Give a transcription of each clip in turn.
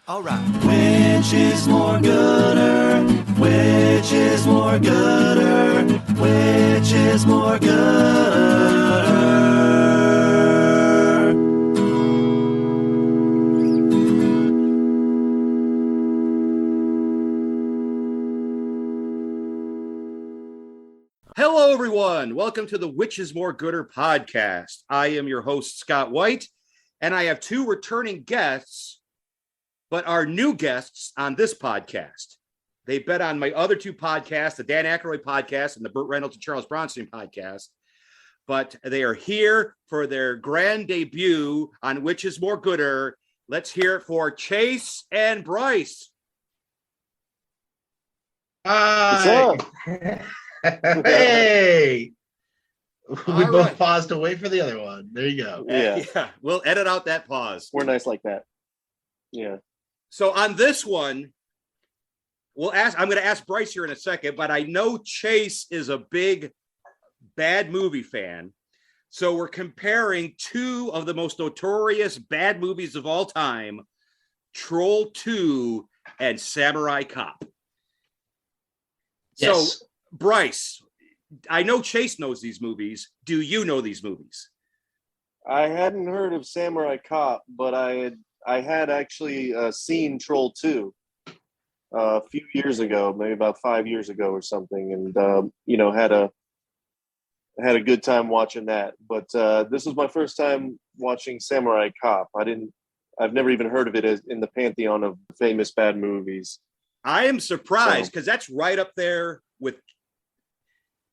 All right. Which is more gooder? Which is more gooder? Which is more gooder? Hello, everyone. Welcome to the Which is More Gooder podcast. I am your host, Scott White, and I have two returning guests, but are new guests on this podcast. They've been on my other two podcasts, the Dan Aykroyd podcast and the Burt Reynolds and Charles Bronstein podcast, but they are here for their grand debut on Which is More Gooder. Let's hear it for Chase and Bryce. Hi. What's up? Hey, we All both right. paused to wait for the other one. There you go. Yeah. We'll edit out that pause. We're nice like that. Yeah. So on this one, I'm going to ask Bryce here in a second, but I know Chase is a big bad movie fan. So we're comparing two of the most notorious bad movies of all time, Troll 2 and Samurai Cop. Yes. So Bryce, I know Chase knows these movies. Do you know these movies? I hadn't heard of Samurai Cop, but I had actually seen Troll 2 a few years ago, maybe about 5 years ago or something, and had a good time watching that. But this was my first time watching Samurai Cop. I've never even heard of it as in the pantheon of famous bad movies. I am surprised because that's right up there with,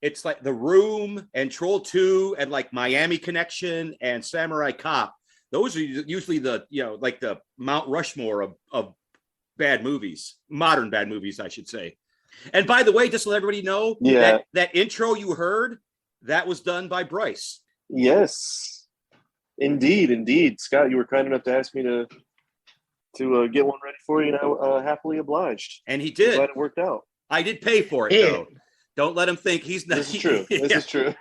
it's like The Room and Troll 2 and like Miami Connection and Samurai Cop. Those are usually the Mount Rushmore of bad movies, modern bad movies, I should say. And by the way, just to let everybody know, that intro you heard, that was done by Bryce. Yes, indeed. Scott, you were kind enough to ask me to get one ready for you, and I happily obliged. And he did. I'm glad it worked out. I did pay for it, though. Don't let him think he's not. This is true. This is true.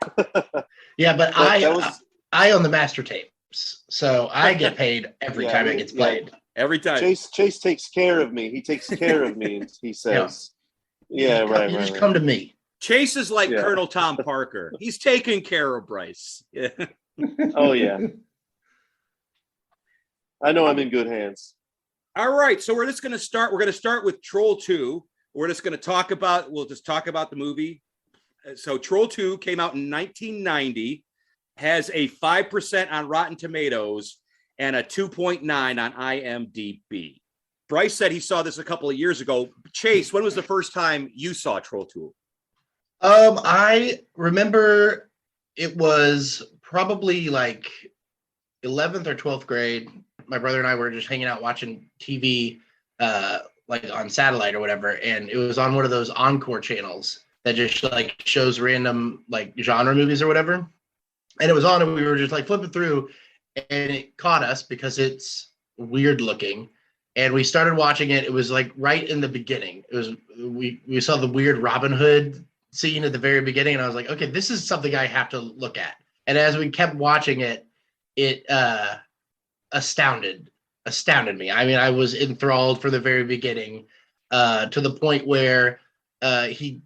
Yeah, but I own the master tapes, so I get paid every time it gets played. Every time. Chase takes care of me. He takes care of me, he says. You just come to me. Chase is like Colonel Tom Parker. He's taking care of Bryce. Yeah. Oh, yeah. I know I'm in good hands. All right, so we're just going to start. We're going to start with Troll 2. We'll just talk about the movie. So Troll 2 came out in 1990, has a 5% on Rotten Tomatoes and a 2.9 on IMDb. Bryce said he saw this a couple of years ago. Chase, when was the first time you saw Troll 2? I remember it was probably like 11th or 12th grade. My brother and I were just hanging out watching TV, like on satellite or whatever, and it was on one of those Encore channels that just like shows random like genre movies or whatever. And it was on, and we were just like flipping through, and it caught us because it's weird looking. And we started watching it. It was like right in the beginning. It was we saw the weird Robin Hood scene at the very beginning, and I was like, okay, this is something I have to look at. And as we kept watching it, it astounded me. I mean, I was enthralled from the very beginning, to the point where the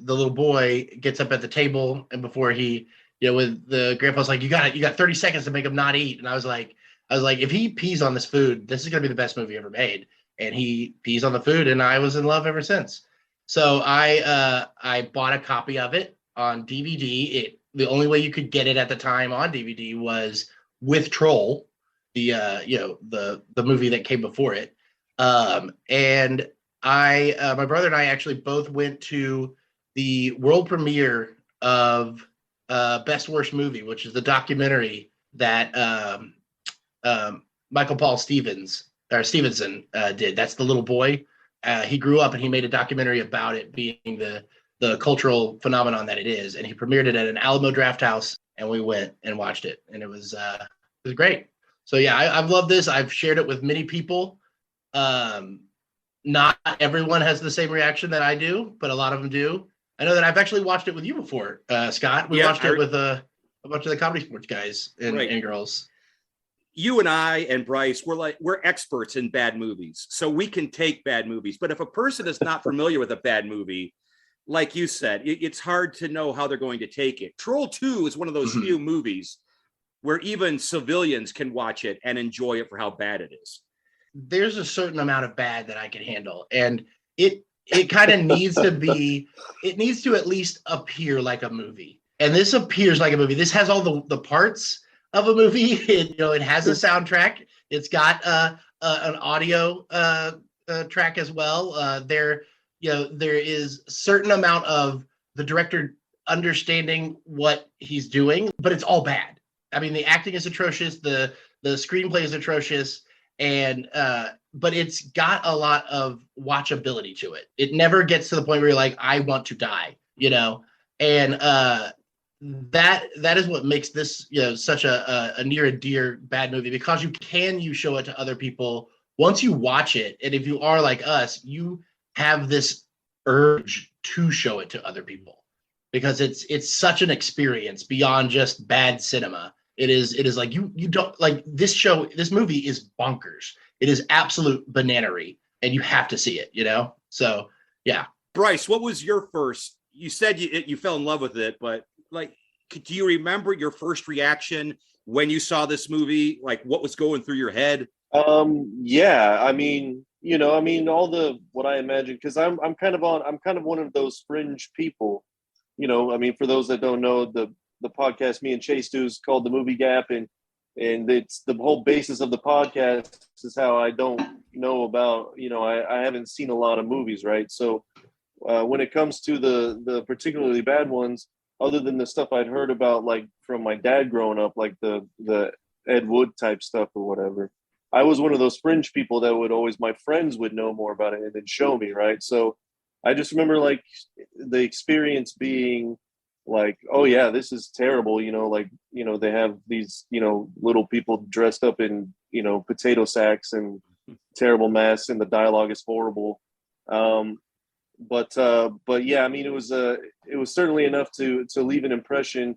little boy gets up at the table, and before he, with the grandpa's like, you got 30 seconds to make him not eat. And I was like, if he pees on this food, this is gonna be the best movie ever made. And he pees on the food, and I was in love ever since. So I bought a copy of it on DVD. The only way you could get it at the time on DVD was with Troll, the movie that came before it. And my brother and I actually both went to the world premiere of Best Worst Movie, which is the documentary that Michael Paul Stevenson did. That's the little boy. He grew up and he made a documentary about it being the cultural phenomenon that it is. And he premiered it at an Alamo Drafthouse, and we went and watched it, and it was great. So yeah, I've loved this. I've shared it with many people. Not everyone has the same reaction that I do, but a lot of them do. I know that I've actually watched it with you before, Scott. We watched it with a bunch of the Comedy Sports guys and girls. you and I and Bryce, we're experts in bad movies, so we can take bad movies. But if a person is not familiar with a bad movie, like you said, it's hard to know how they're going to take it. Troll 2 is one of those few movies where even civilians can watch it and enjoy it for how bad it is. There's a certain amount of bad that I can handle, and it kind of needs to be. It needs to at least appear like a movie, and this appears like a movie. This has all the parts of a movie. It has a soundtrack. It's got an audio track as well. There is a certain amount of the director understanding what he's doing, but it's all bad. I mean, the acting is atrocious. The screenplay is atrocious, and but it's got a lot of watchability to it. It never gets to the point where you're like, I want to die, and that is what makes this such a near and dear bad movie, because you show it to other people once you watch it, and if you are like us, you have this urge to show it to other people because it's such an experience beyond just bad cinema. It is like you don't like this movie is bonkers. It is absolute bananery, and you have to see it. So yeah. Bryce, what was your first? You said you fell in love with it, but like, do you remember your first reaction when you saw this movie? Like, what was going through your head? Yeah, I mean, what I imagine, because I'm kind of one of those fringe people, I mean, for those that don't know, the podcast me and Chase do is called The Movie Gap, and it's the whole basis of the podcast is how I don't know about, I haven't seen a lot of movies, right? So when it comes to the particularly bad ones, other than the stuff I'd heard about, like from my dad growing up, like the Ed Wood type stuff or whatever, I was one of those fringe people that my friends would know more about it and then show me, right? So I just remember like the experience being like, oh yeah, this is terrible, they have these, little people dressed up in, potato sacks and terrible mess, and the dialogue is horrible. But yeah, I mean, it was certainly enough to leave an impression.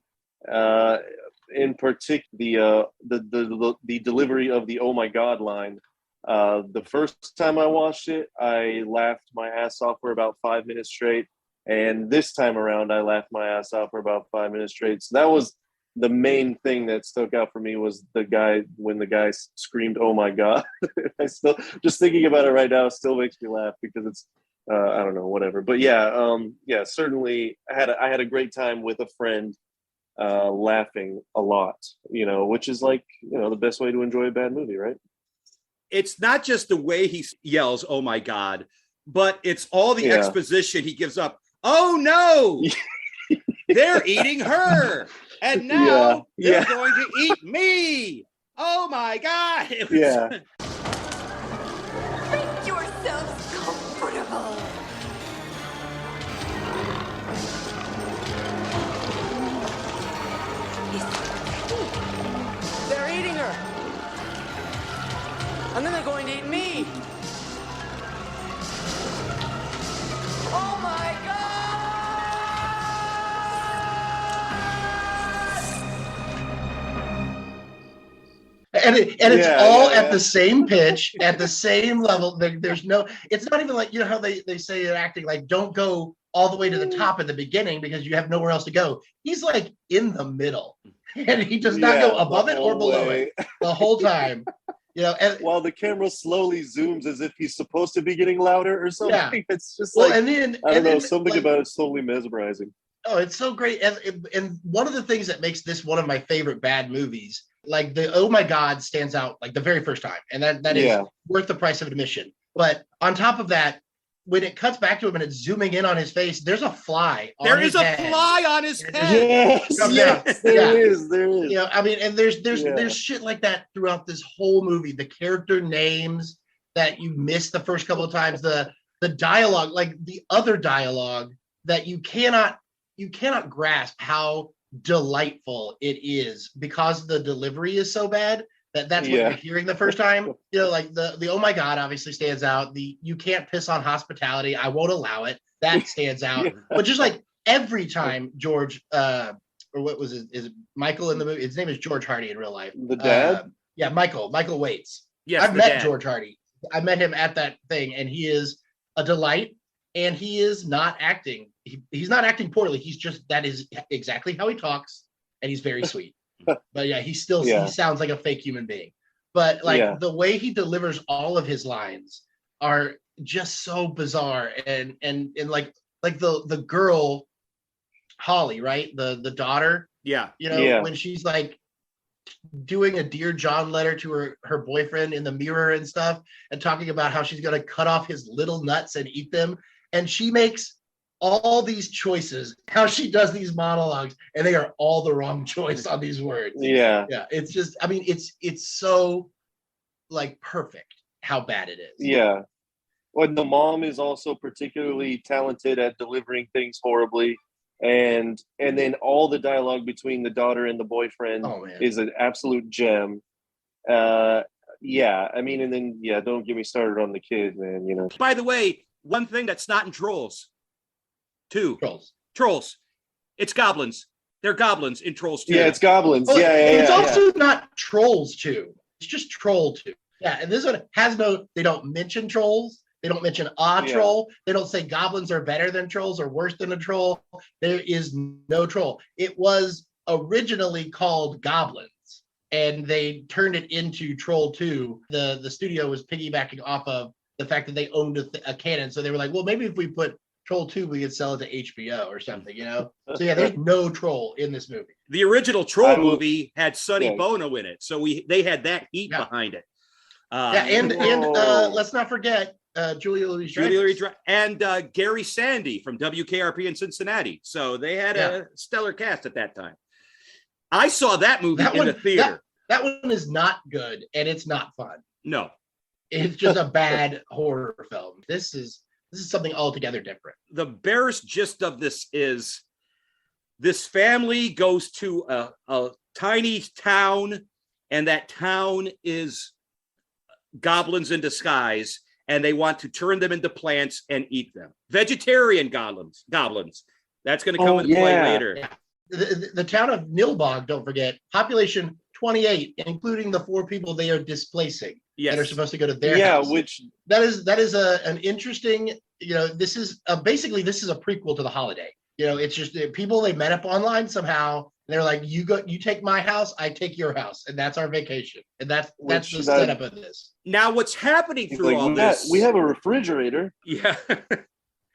In particular, the delivery of the "Oh my God" line. The first time I watched it, I laughed my ass off for about 5 minutes straight, and this time around, I laughed my ass off for about 5 minutes straight. So that was the main thing that stuck out for me, was when the guy screamed "Oh my God." I still, just thinking about it right now, still makes me laugh because it's. I don't know, whatever. But yeah, certainly I had a great time with a friend, laughing a lot, which is like, the best way to enjoy a bad movie, right? It's not just the way he yells, "Oh my God," but it's all the exposition he gives up. Oh no, they're eating her. And now they're going to eat me. Oh my God. Make yourselves comfortable. They're eating her. And then they're going to eat me. Oh my God! And it's all at the same pitch, at the same level. There's no, it's not even like, how they say in acting, like, don't go all the way to the top at the beginning because you have nowhere else to go. He's like in the middle, and he does not go above it or below it the whole time. And while the camera slowly zooms as if he's supposed to be getting louder or something. Yeah. It's just something about it's totally mesmerizing. Oh, it's so great. And one of the things that makes this one of my favorite bad movies, like the "Oh my God" stands out like the very first time. And that is worth the price of admission. But on top of that, when it cuts back to him and it's zooming in on his face, there's a fly on his head. There is a fly on his head. Yes, there is. I mean, and there's shit like that throughout this whole movie. The character names that you miss the first couple of times, the dialogue, like the other dialogue that you cannot grasp how delightful it is because the delivery is so bad. That's what you're hearing the first time. Like the "Oh my God" obviously stands out. The "You can't piss on hospitality, I won't allow it," that stands out. But just like every time George, or what was it? Is it Michael in the movie? His name is George Hardy in real life. The dad? Yeah, Michael Waits. Yes, I've the met dad. George Hardy. I met him at that thing, and he is a delight. And he is not acting. He's not acting poorly. He's just that is exactly how he talks, and he's very sweet. But yeah, he sounds like a fake human being. But like the way he delivers all of his lines are just so bizarre, and like the girl Holly, right? The daughter, Yeah. when she's like doing a Dear John letter to her boyfriend in the mirror and stuff, and talking about how she's going to cut off his little nuts and eat them. And she makes all these choices, how she does these monologues, and they are all the wrong choice on these words. Yeah. It's just, I mean, it's so like perfect how bad it is. Yeah. Well, the mom is also particularly talented at delivering things horribly. And then all the dialogue between the daughter and the boyfriend is an absolute gem. Yeah, I mean, and then don't get me started on the kid, man. By the way, one thing that's not in Trolls 2. Trolls. It's goblins. They're goblins in Trolls 2. Yeah, it's goblins. Well, it's yeah. also not Trolls 2. It's just Troll 2. Yeah, and this one has they don't mention trolls. They don't mention a troll. They don't say goblins are better than trolls or worse than a troll. There is no troll. It was originally called Goblins, and they turned it into Troll 2. The studio was piggybacking off of the fact that they owned a canon. So they were like, well, maybe if we put Troll 2, we could sell it to HBO or something, So yeah, there's no troll in this movie. The original Troll movie had Sonny Bono in it. So they had that heat behind it. And let's not forget Julia Louis-Dreyfus. And Gary Sandy from WKRP in Cincinnati. So they had a stellar cast at that time. I saw that movie in the theater. That one is not good, and it's not fun. No. It's just a bad horror film. This is something altogether different. The barest gist of this is this family goes to a tiny town, and that town is goblins in disguise, and they want to turn them into plants and eat them. Vegetarian goblins. That's going to come into play later. Yeah. The town of Nilbog, don't forget, population 28, including the 4 people they are displacing that are supposed to go to their house. That is an interesting, this is basically this is a prequel to The Holiday. It's just people they met up online somehow. And they're like, you take my house, I take your house, and that's our vacation. And that's the setup of this. Now, what's happening through all this? We have a refrigerator. Yeah.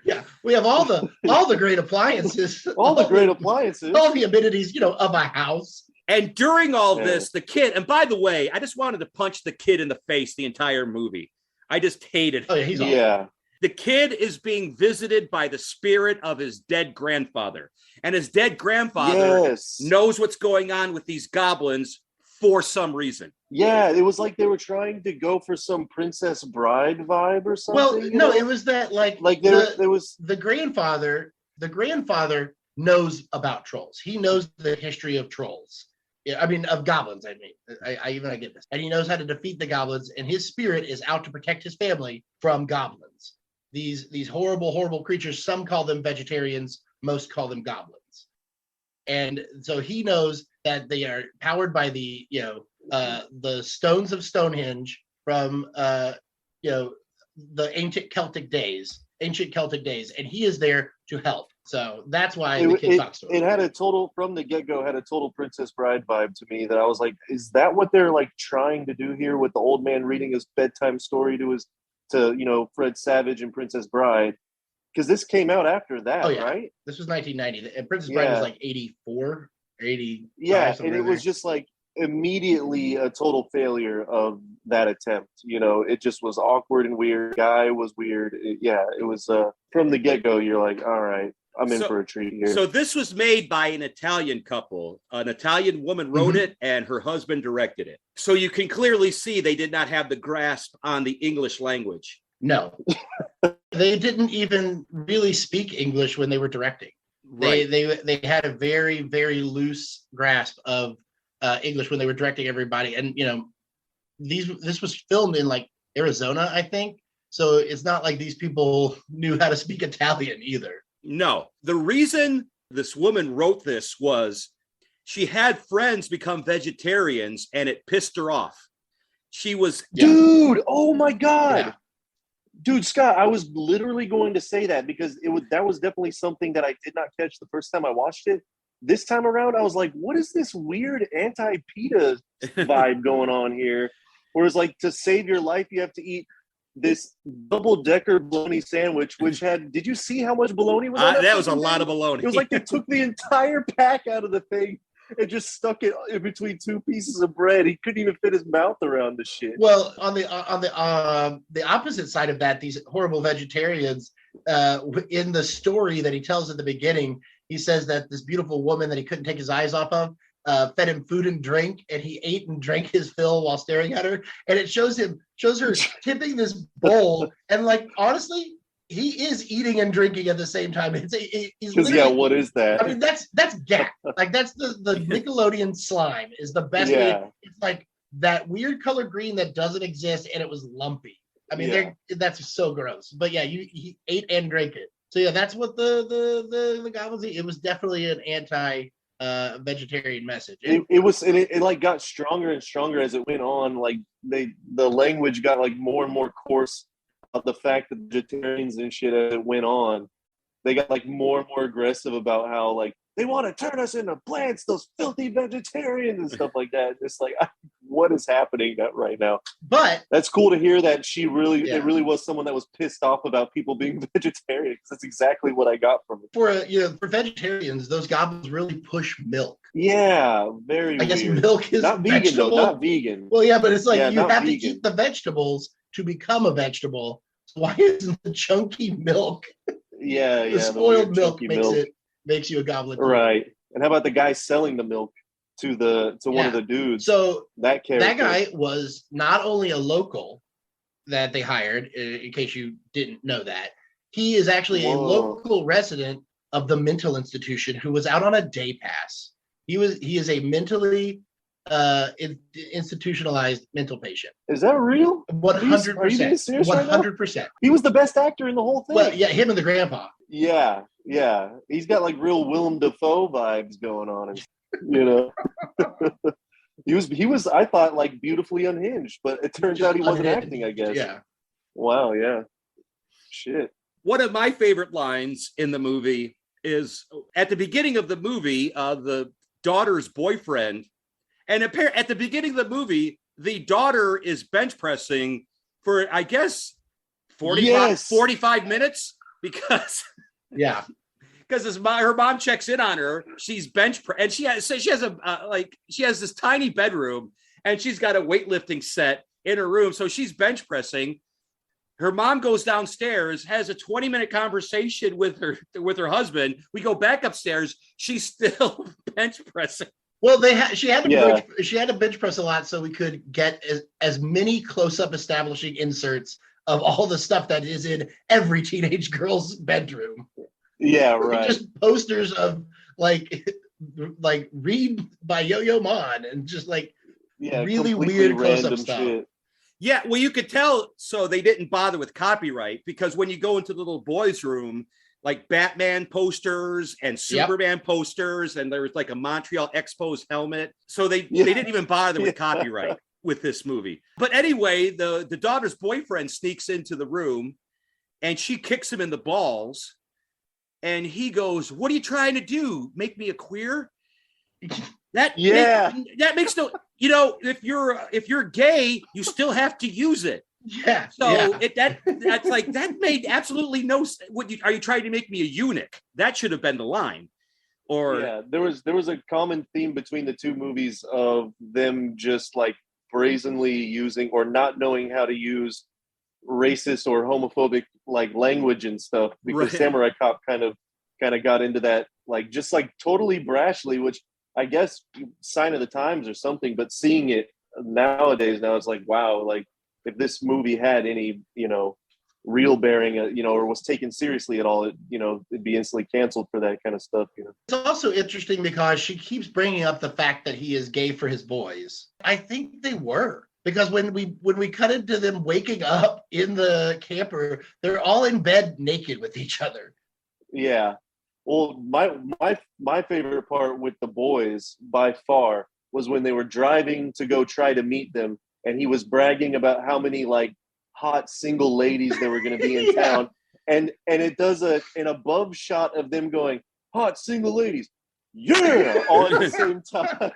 Yeah, we have all the great appliances. all the great appliances. All the amenities, of a house. And during all this, the kid, and by the way, I just wanted to punch the kid in the face the entire movie. I just hated him. Oh, yeah, he's awesome. The kid is being visited by the spirit of his dead grandfather. And his dead grandfather knows what's going on with these goblins for some reason. Yeah, it was like they were trying to go for some Princess Bride vibe or something. Well, no, it was that there was the grandfather. The grandfather knows about trolls. He knows the history of trolls. Yeah, I mean of goblins. I get this, and he knows how to defeat the goblins. And his spirit is out to protect his family from goblins. These horrible creatures. Some call them vegetarians. Most call them goblins. And so he knows that they are powered by the stones of Stonehenge from the ancient Celtic days, and he is there to help. So that's why the kid talks to him. It had a total, from the get-go, had a total Princess Bride vibe to me, that I was like, is that what they're like trying to do here with the old man reading his bedtime story to Fred Savage and Princess Bride? Because this came out after that, right? This was 1990, and Princess Bride was like 84, 80. Yeah, and it was just like immediately a total failure of that attempt. It just was awkward and weird. Guy was weird. It was from the get-go, you're like, all right, I'm in for a treat here. So this was made by an Italian couple. An Italian woman wrote it, and her husband directed it. So you can clearly see they did not have the grasp on the English language. No. They didn't even really speak English when they were directing. Right. They had a very, very loose grasp of English when they were directing everybody. And, this was filmed in like Arizona, I think. So it's not like these people knew how to speak Italian either. No. The reason this woman wrote this was she had friends become vegetarians and it pissed her off. She was Dude, oh my God. Yeah. Dude, Scott, I was literally going to say that because that was definitely something that I did not catch the first time I watched it. This time around, I was like, what is this weird anti-PETA vibe going on here? Whereas, like, to save your life, you have to eat this double-decker bologna sandwich, which had, did you see how much bologna was on that? that was a fucking lot thing? of bologna. It was like they took the entire pack out of the thing and just stuck it in between two pieces of bread. He couldn't even fit his mouth around the shit. Well, on the opposite side of that, these horrible vegetarians, in the story that he tells at the beginning, he says that this beautiful woman that he couldn't take his eyes off of fed him food and drink, and he ate and drank his fill while staring at her. And it shows her tipping this bowl, and like honestly, he is eating and drinking at the same time. He's Because yeah, what is that? I mean, that's gap. Like that's the Nickelodeon slime is the best Yeah. way. It's like that weird color green that doesn't exist, and it was lumpy. I mean, Yeah. that's so gross. But yeah, he ate and drank it. So yeah, that's what the goblins eat. It was definitely an anti vegetarian message. It was, and it like got stronger and stronger as it went on. Like the language got like more and more coarse of the fact that vegetarians and shit as it went on. They got like more and more aggressive about how like they want to turn us into plants, those filthy vegetarians and stuff like that. It's like, what is happening right now? But That's cool to hear that it Yeah. really was someone that was pissed off about people being vegetarian. 'Cause that's exactly what I got from it. for vegetarians, those goblins really push milk. Yeah, very I guess weird. milk is Not vegan vegetable. though, not vegan. Well, yeah, but it's like Yeah, you not have to vegan. eat the vegetables to become a vegetable. So why isn't the chunky milk, Yeah, the yeah. spoiled weird milk chunky makes you a goblin? too? Right. And how about the guy selling the milk to one of Yeah. the dudes? So that character. that guy was not only a local that they hired, in case you didn't know that, he is actually a Whoa. local resident of the mental institution who was out on a day pass. He is a mentally institutionalized mental patient. Is that real? 100%. Are you being serious right now? 100%. He was the best actor in the whole thing. Well, yeah, him and the grandpa. Yeah, yeah. He's got like real Willem Dafoe vibes going on, and you know. He was I thought like beautifully unhinged, but it turns out he wasn't Unhinged. acting, I guess. Yeah. Wow, yeah. Shit. One of my favorite lines in the movie is at the beginning of the movie, the daughter's boyfriend, and at the beginning of the movie, the daughter is bench pressing for, I guess, 45 minutes because Yeah. her mom checks in on her. She's and she has this tiny bedroom, and she's got a weightlifting set in her room, so she's bench pressing. Her mom goes downstairs, has a 20-minute conversation with her husband. We go back upstairs. She's still bench pressing. Well, she had to Yeah. bench press a lot so we could get as many close-up establishing inserts of all the stuff that is in every teenage girl's bedroom. Yeah, right. Just posters of like Read by Yo-Yo Ma and just like Yeah, really completely weird close-up random stuff. shit. Yeah, well, you could tell. So they didn't bother with copyright because when you go into the little boys' room, like Batman posters and Superman posters, and there was like a Montreal Expos helmet. So they didn't even bother with copyright with this movie. But anyway, the daughter's boyfriend sneaks into the room, and she kicks him in the balls, and he goes, "What are you trying to do? Make me a queer?" That makes no. You know, if you're gay, you still have to use it. Yeah. So that's like that made absolutely no sense. Are you trying to make me a eunuch? That should have been the line. Or yeah, there was a common theme between the two movies of them just like brazenly using or not knowing how to use racist or homophobic like language and stuff, because Right. Samurai Cop kind of got into that like just like totally brashly, which I guess sign of the times or something. But seeing it nowadays, now it's like, wow, like if this movie had any, real bearing, or was taken seriously at all, it'd be instantly canceled for that kind of stuff. It's also interesting because she keeps bringing up the fact that he is gay for his boys. I think they were, because when we cut into them waking up in the camper, they're all in bed naked with each other. Yeah. Well, my favorite part with the boys by far was when they were driving to go try to meet them, and he was bragging about how many like hot single ladies there were going to be in town, and it does an above shot of them going hot single ladies, yeah, all at the same time.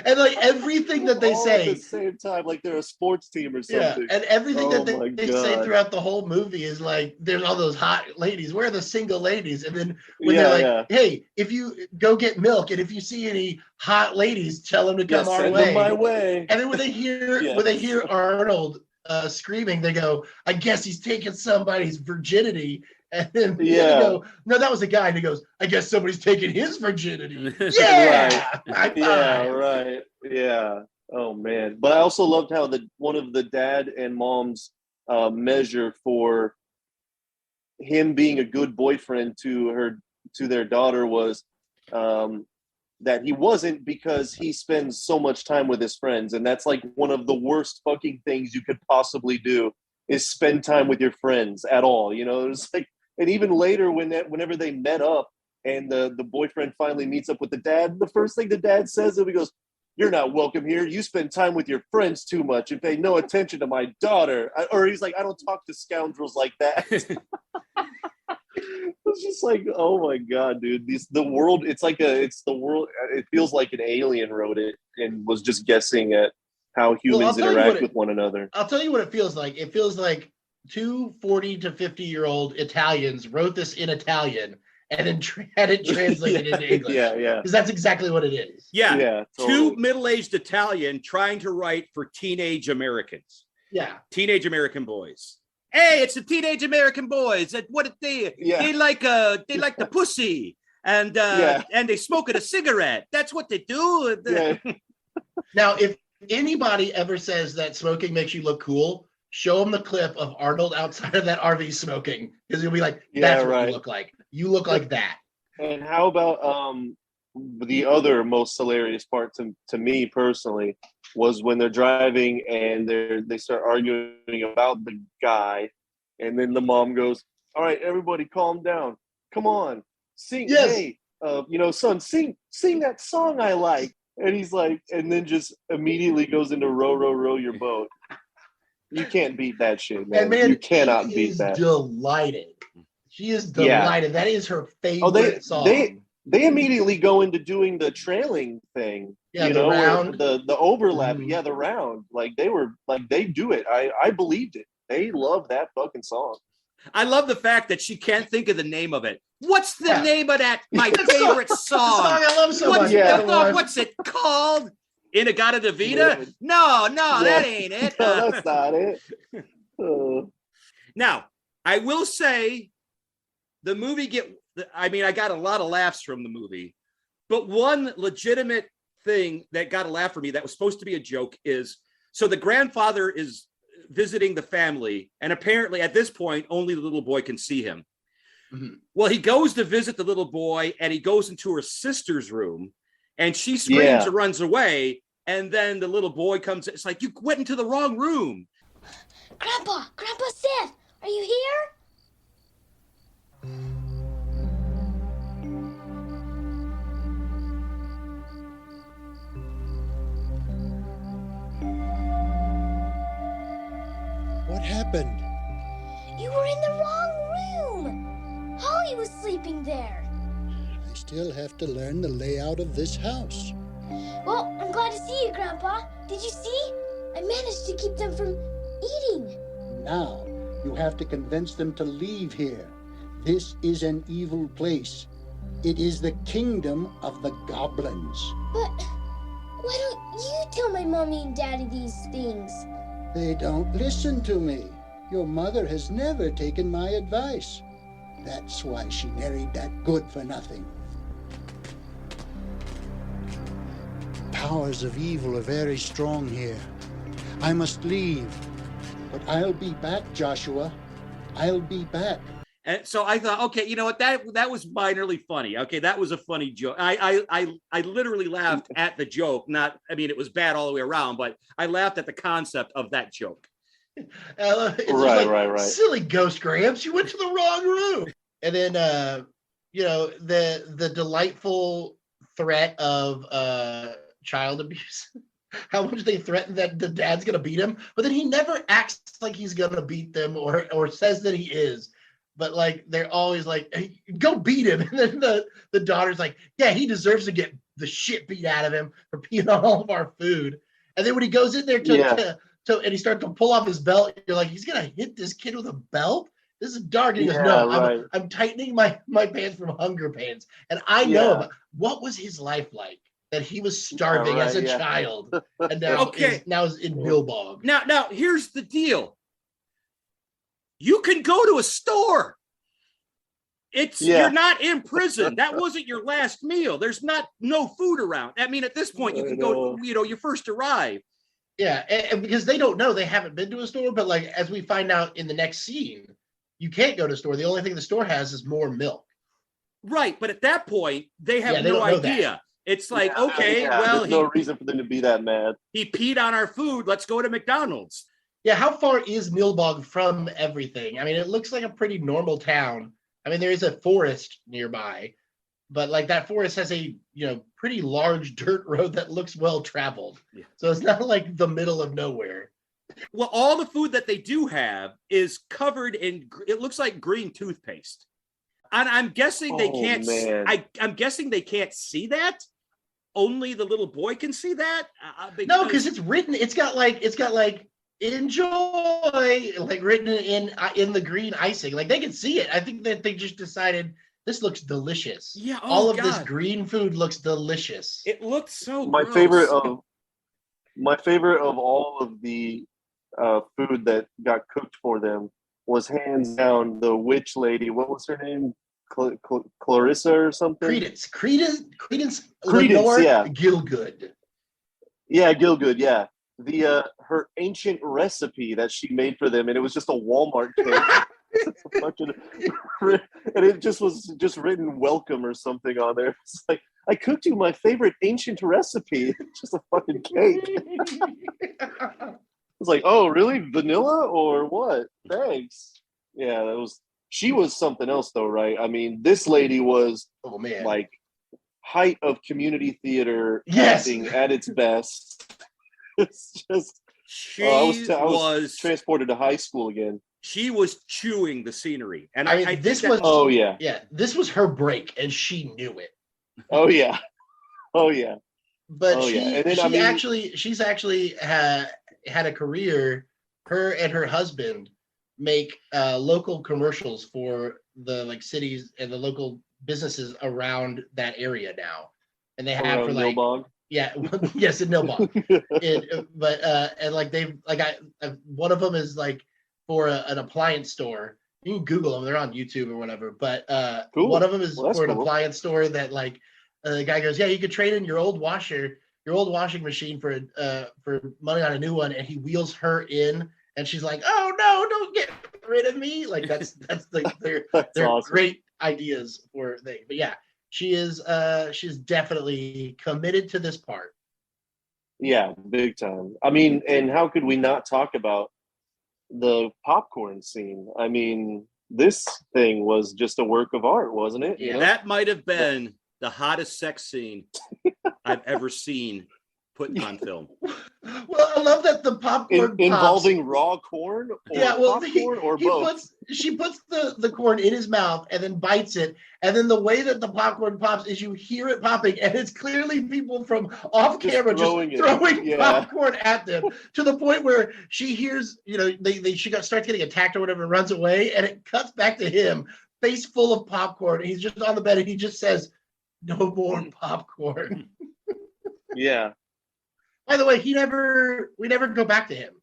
And like everything that they All say at the same time, like they're a sports team or yeah, something. and everything Oh that my they say God. throughout the whole movie is like, there's all those hot ladies. Where are the single ladies? And then when Yeah, they're like, yeah. hey, if you go get milk, and if you see any hot ladies, tell them to Yeah, come our send way. them my way. And then when they hear Yes. Arnold screaming, they go, I guess he's taking somebody's virginity. And then they Yeah. go, no, that was a guy. And he goes, I guess somebody's taking his virginity. Yeah. High Yeah, five. right. Yeah. Oh man. But I also loved how one of the dad and mom's measure for him being a good boyfriend to their daughter was that he wasn't, because he spends so much time with his friends, and that's like one of the worst fucking things you could possibly do is spend time with your friends at all. You know, it's like, and even later whenever they met up and the boyfriend finally meets up with the dad, the first thing the dad says, he goes, "You're not welcome here. You spend time with your friends too much and pay no attention to my daughter." Or he's like, "I don't talk to scoundrels like that." It's just like, oh my God, dude. The world, it's the world. It feels like an alien wrote it and was just guessing at how humans interact with one another. I'll tell you what it feels like. It feels like two 40 to 50-year-old Italians wrote this in Italian and then had it translated into English. Yeah. Because that's exactly what it is. Yeah. Totally. Two middle-aged Italian trying to write for teenage Americans. Yeah. Teenage American boys. Hey, it's the teenage American boys. What they like the pussy and they smoking a cigarette. That's what they do. Yeah. Now, if anybody ever says that smoking makes you look cool, show them the clip of Arnold outside of that RV smoking, because he'll be like, that's what you look like. You look like that. And how about the other most hilarious part to me personally was when they're driving and they start arguing about the guy, and then the mom goes, "All right, everybody calm down. Come on. Sing. Yes. Hey, son, sing that song I like." And he's like, and then just immediately goes into row, row, row your boat. You can't beat that shit, man. And man, you cannot beat that. Delighted. She is delighted. That is her favorite song. They immediately go into doing the trailing thing. Yeah, you the know, round. The overlap. Yeah, the round. Like they do it. I believed it. They love that fucking song. I love the fact that she can't think of the name of it. What's the name of that? My favorite song. I love so much. What's it called? Inagata Davida? No, that ain't it. No, that's not it. Now, I will say the movie I got a lot of laughs from the movie, but one legitimate thing that got a laugh for me that was supposed to be a joke is, so the grandfather is visiting the family, and apparently at this point, only the little boy can see him. Mm-hmm. Well, he goes to visit the little boy, and he goes into her sister's room, and she screams and runs away, and then the little boy comes. It's like, you went into the wrong room. Grandpa Seth, are you here? What happened? You were in the wrong room. Holly was sleeping there. I still have to learn the layout of this house. Well, I'm glad to see you, Grandpa. Did you see? I managed to keep them from eating. Now, you have to convince them to leave here. This is an evil place. It is the kingdom of the goblins. But why don't you tell my mommy and daddy these things? They don't listen to me. Your mother has never taken my advice. That's why she married that good-for-nothing. Powers of evil are very strong here. I must leave. But I'll be back, Joshua. I'll be back. And so I thought, okay, you know what? That was minorly funny. Okay, that was a funny joke. I literally laughed at the joke. It was bad all the way around, but I laughed at the concept of that joke. It's right. Silly ghost Gramps, you went to the wrong room. And then the delightful threat of child abuse. How much they threaten that the dad's gonna beat him, but then he never acts like he's gonna beat them or says that he is. But like they're always like, hey, go beat him. And then the daughter's like, yeah, he deserves to get the shit beat out of him for peeing on all of our food. And then when he goes in there to and he starts to pull off his belt, you're like, he's gonna hit this kid with a belt? This is dark. And he goes, no, right. I'm tightening my pants from hunger pains. And I know about what was his life like, that he was starving as a child. And now is in Milbog. Now here's the deal. You can go to a store. You're not in prison. That wasn't your last meal. There's no food around. I mean, at this point, you can go, you first arrive. Yeah, and because they don't know, they haven't been to a store, but like as we find out in the next scene, you can't go to a store. The only thing the store has is more milk. Right, but at that point, they have no idea. It's like, well, there's no reason for them to be that mad. He peed on our food. Let's go to McDonald's. Yeah, how far is Milbog from everything? I mean, it looks like a pretty normal town. I mean, there is a forest nearby, but like that forest has a pretty large dirt road that looks well traveled. Yeah. So it's not like the middle of nowhere. Well, all the food that they do have is covered in, it looks like green toothpaste. And I'm guessing they can't. I'm guessing they can't see that. Only the little boy can see that. Because it's written. It's got like enjoy, like written in the green icing. Like they can see it. I think that they just decided this looks delicious. Yeah, all of this green food looks delicious. It looks so. My gross. favorite of all of the food that got cooked for them was hands down the witch lady. What was her name? Clarissa or something? Credence Lenore Gilgood. Yeah, Gilgood. Yeah, her ancient recipe that she made for them, and it was just a Walmart cake. And it was written "welcome" or something on there. It's like, I cooked you my favorite ancient recipe. It's just a fucking cake. It's like, oh, really? Vanilla or what? Thanks. Yeah, she was something else though, right? I mean, this lady was like height of community theater acting at its best. It's just I was transported to high school again. She was chewing the scenery, and this was her break, and she knew it. Oh yeah. But she's actually had a career. Her and her husband make local commercials for the like cities and the local businesses around that area now, and they have for like Milbog? Yes, in Milbog. And like they've like one of them is like for an appliance store. You can Google them; they're on YouTube or whatever. But cool. One of them is for an appliance store that like the guy goes, yeah, you could trade in your old washing machine for money on a new one, and he wheels her in, and she's like, oh no, don't get rid of me. Like that's like their awesome. Great ideas for things. But yeah, she's definitely committed to this part. Yeah, big time. I mean, and how could we not talk about the popcorn scene? I mean, this thing was just a work of art, wasn't it? Yeah, that might have been the hottest sex scene I've ever seen put on film. Well, I love that the popcorn involving raw corn or popcorn or both. She puts the corn in his mouth and then bites it, and then the way that the popcorn pops is you hear it popping, and it's clearly people from off camera just throwing popcorn at them, to the point where she hears, she starts getting attacked or whatever and runs away, and it cuts back to him, face full of popcorn. He's just on the bed and he just says, no more popcorn. Yeah. By the way, we never go back to him.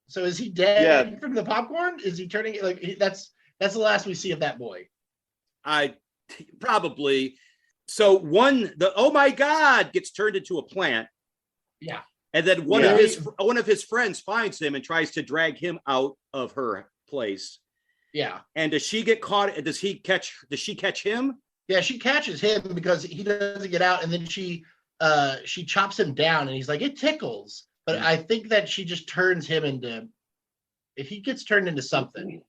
So is he dead from the popcorn? Is he turning like that's the last we see of that boy? I probably. So oh my God gets turned into a plant. Yeah. And then one of his friends finds him and tries to drag him out of her place. Yeah. And does she get caught? Does she catch him? Yeah, she catches him because he doesn't get out, and then she chops him down, and he's like, it tickles. But I think that she just turns him into, if he gets turned into something,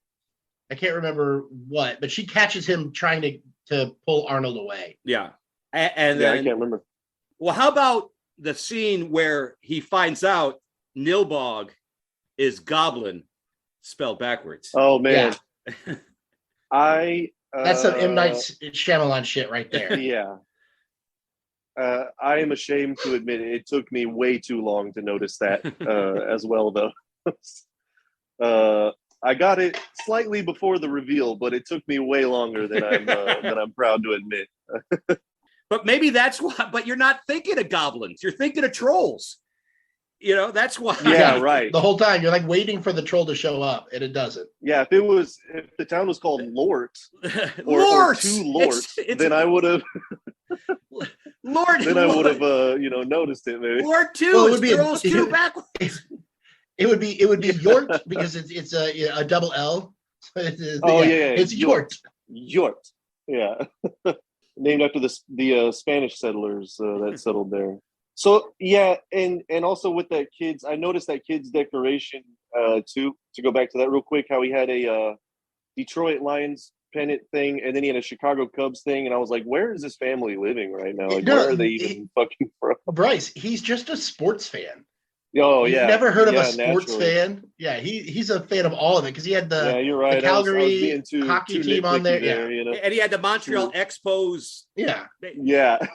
I can't remember what, but she catches him trying to to pull Arnold away. Yeah. And Yeah, I then, can't remember. well, how about the scene where he finds out Nilbog is Goblin spelled backwards? Oh man, Yeah. I That's some M. Night Shyamalan shit right there. Yeah. I am ashamed to admit it took me way too long to notice that as well, though. I got it slightly before the reveal, but it took me way longer than I'm proud to admit. But maybe that's why. But you're not thinking of goblins. You're thinking of trolls. You know, that's why. Yeah, right. The whole time you're like waiting for the troll to show up, and it doesn't. Yeah, if the town was called Lort or Lort. two Lorts, It's then I would have Lord. noticed it. Maybe. Lord two. Well, it It's would be a- trolls two backwards. It would be Yort because it's a double L. So it's Yort. Yort. Yeah. Named after the Spanish settlers that settled there. So yeah, and also with that kids, I noticed that kid's decoration too. To go back to that real quick, how he had a Detroit Lions pennant thing, and then he had a Chicago Cubs thing, and I was like, where is this family living right now? Like, where are they even fucking from? Bryce, he's just a sports fan. Oh You've yeah, never heard of yeah, a sports naturally. fan? Yeah, he's a fan of all of it because he had Yeah, you're right. the I was Calgary being too hockey too team on there. nitpicky you know? And he had the Montreal Expos. Yeah. Yeah.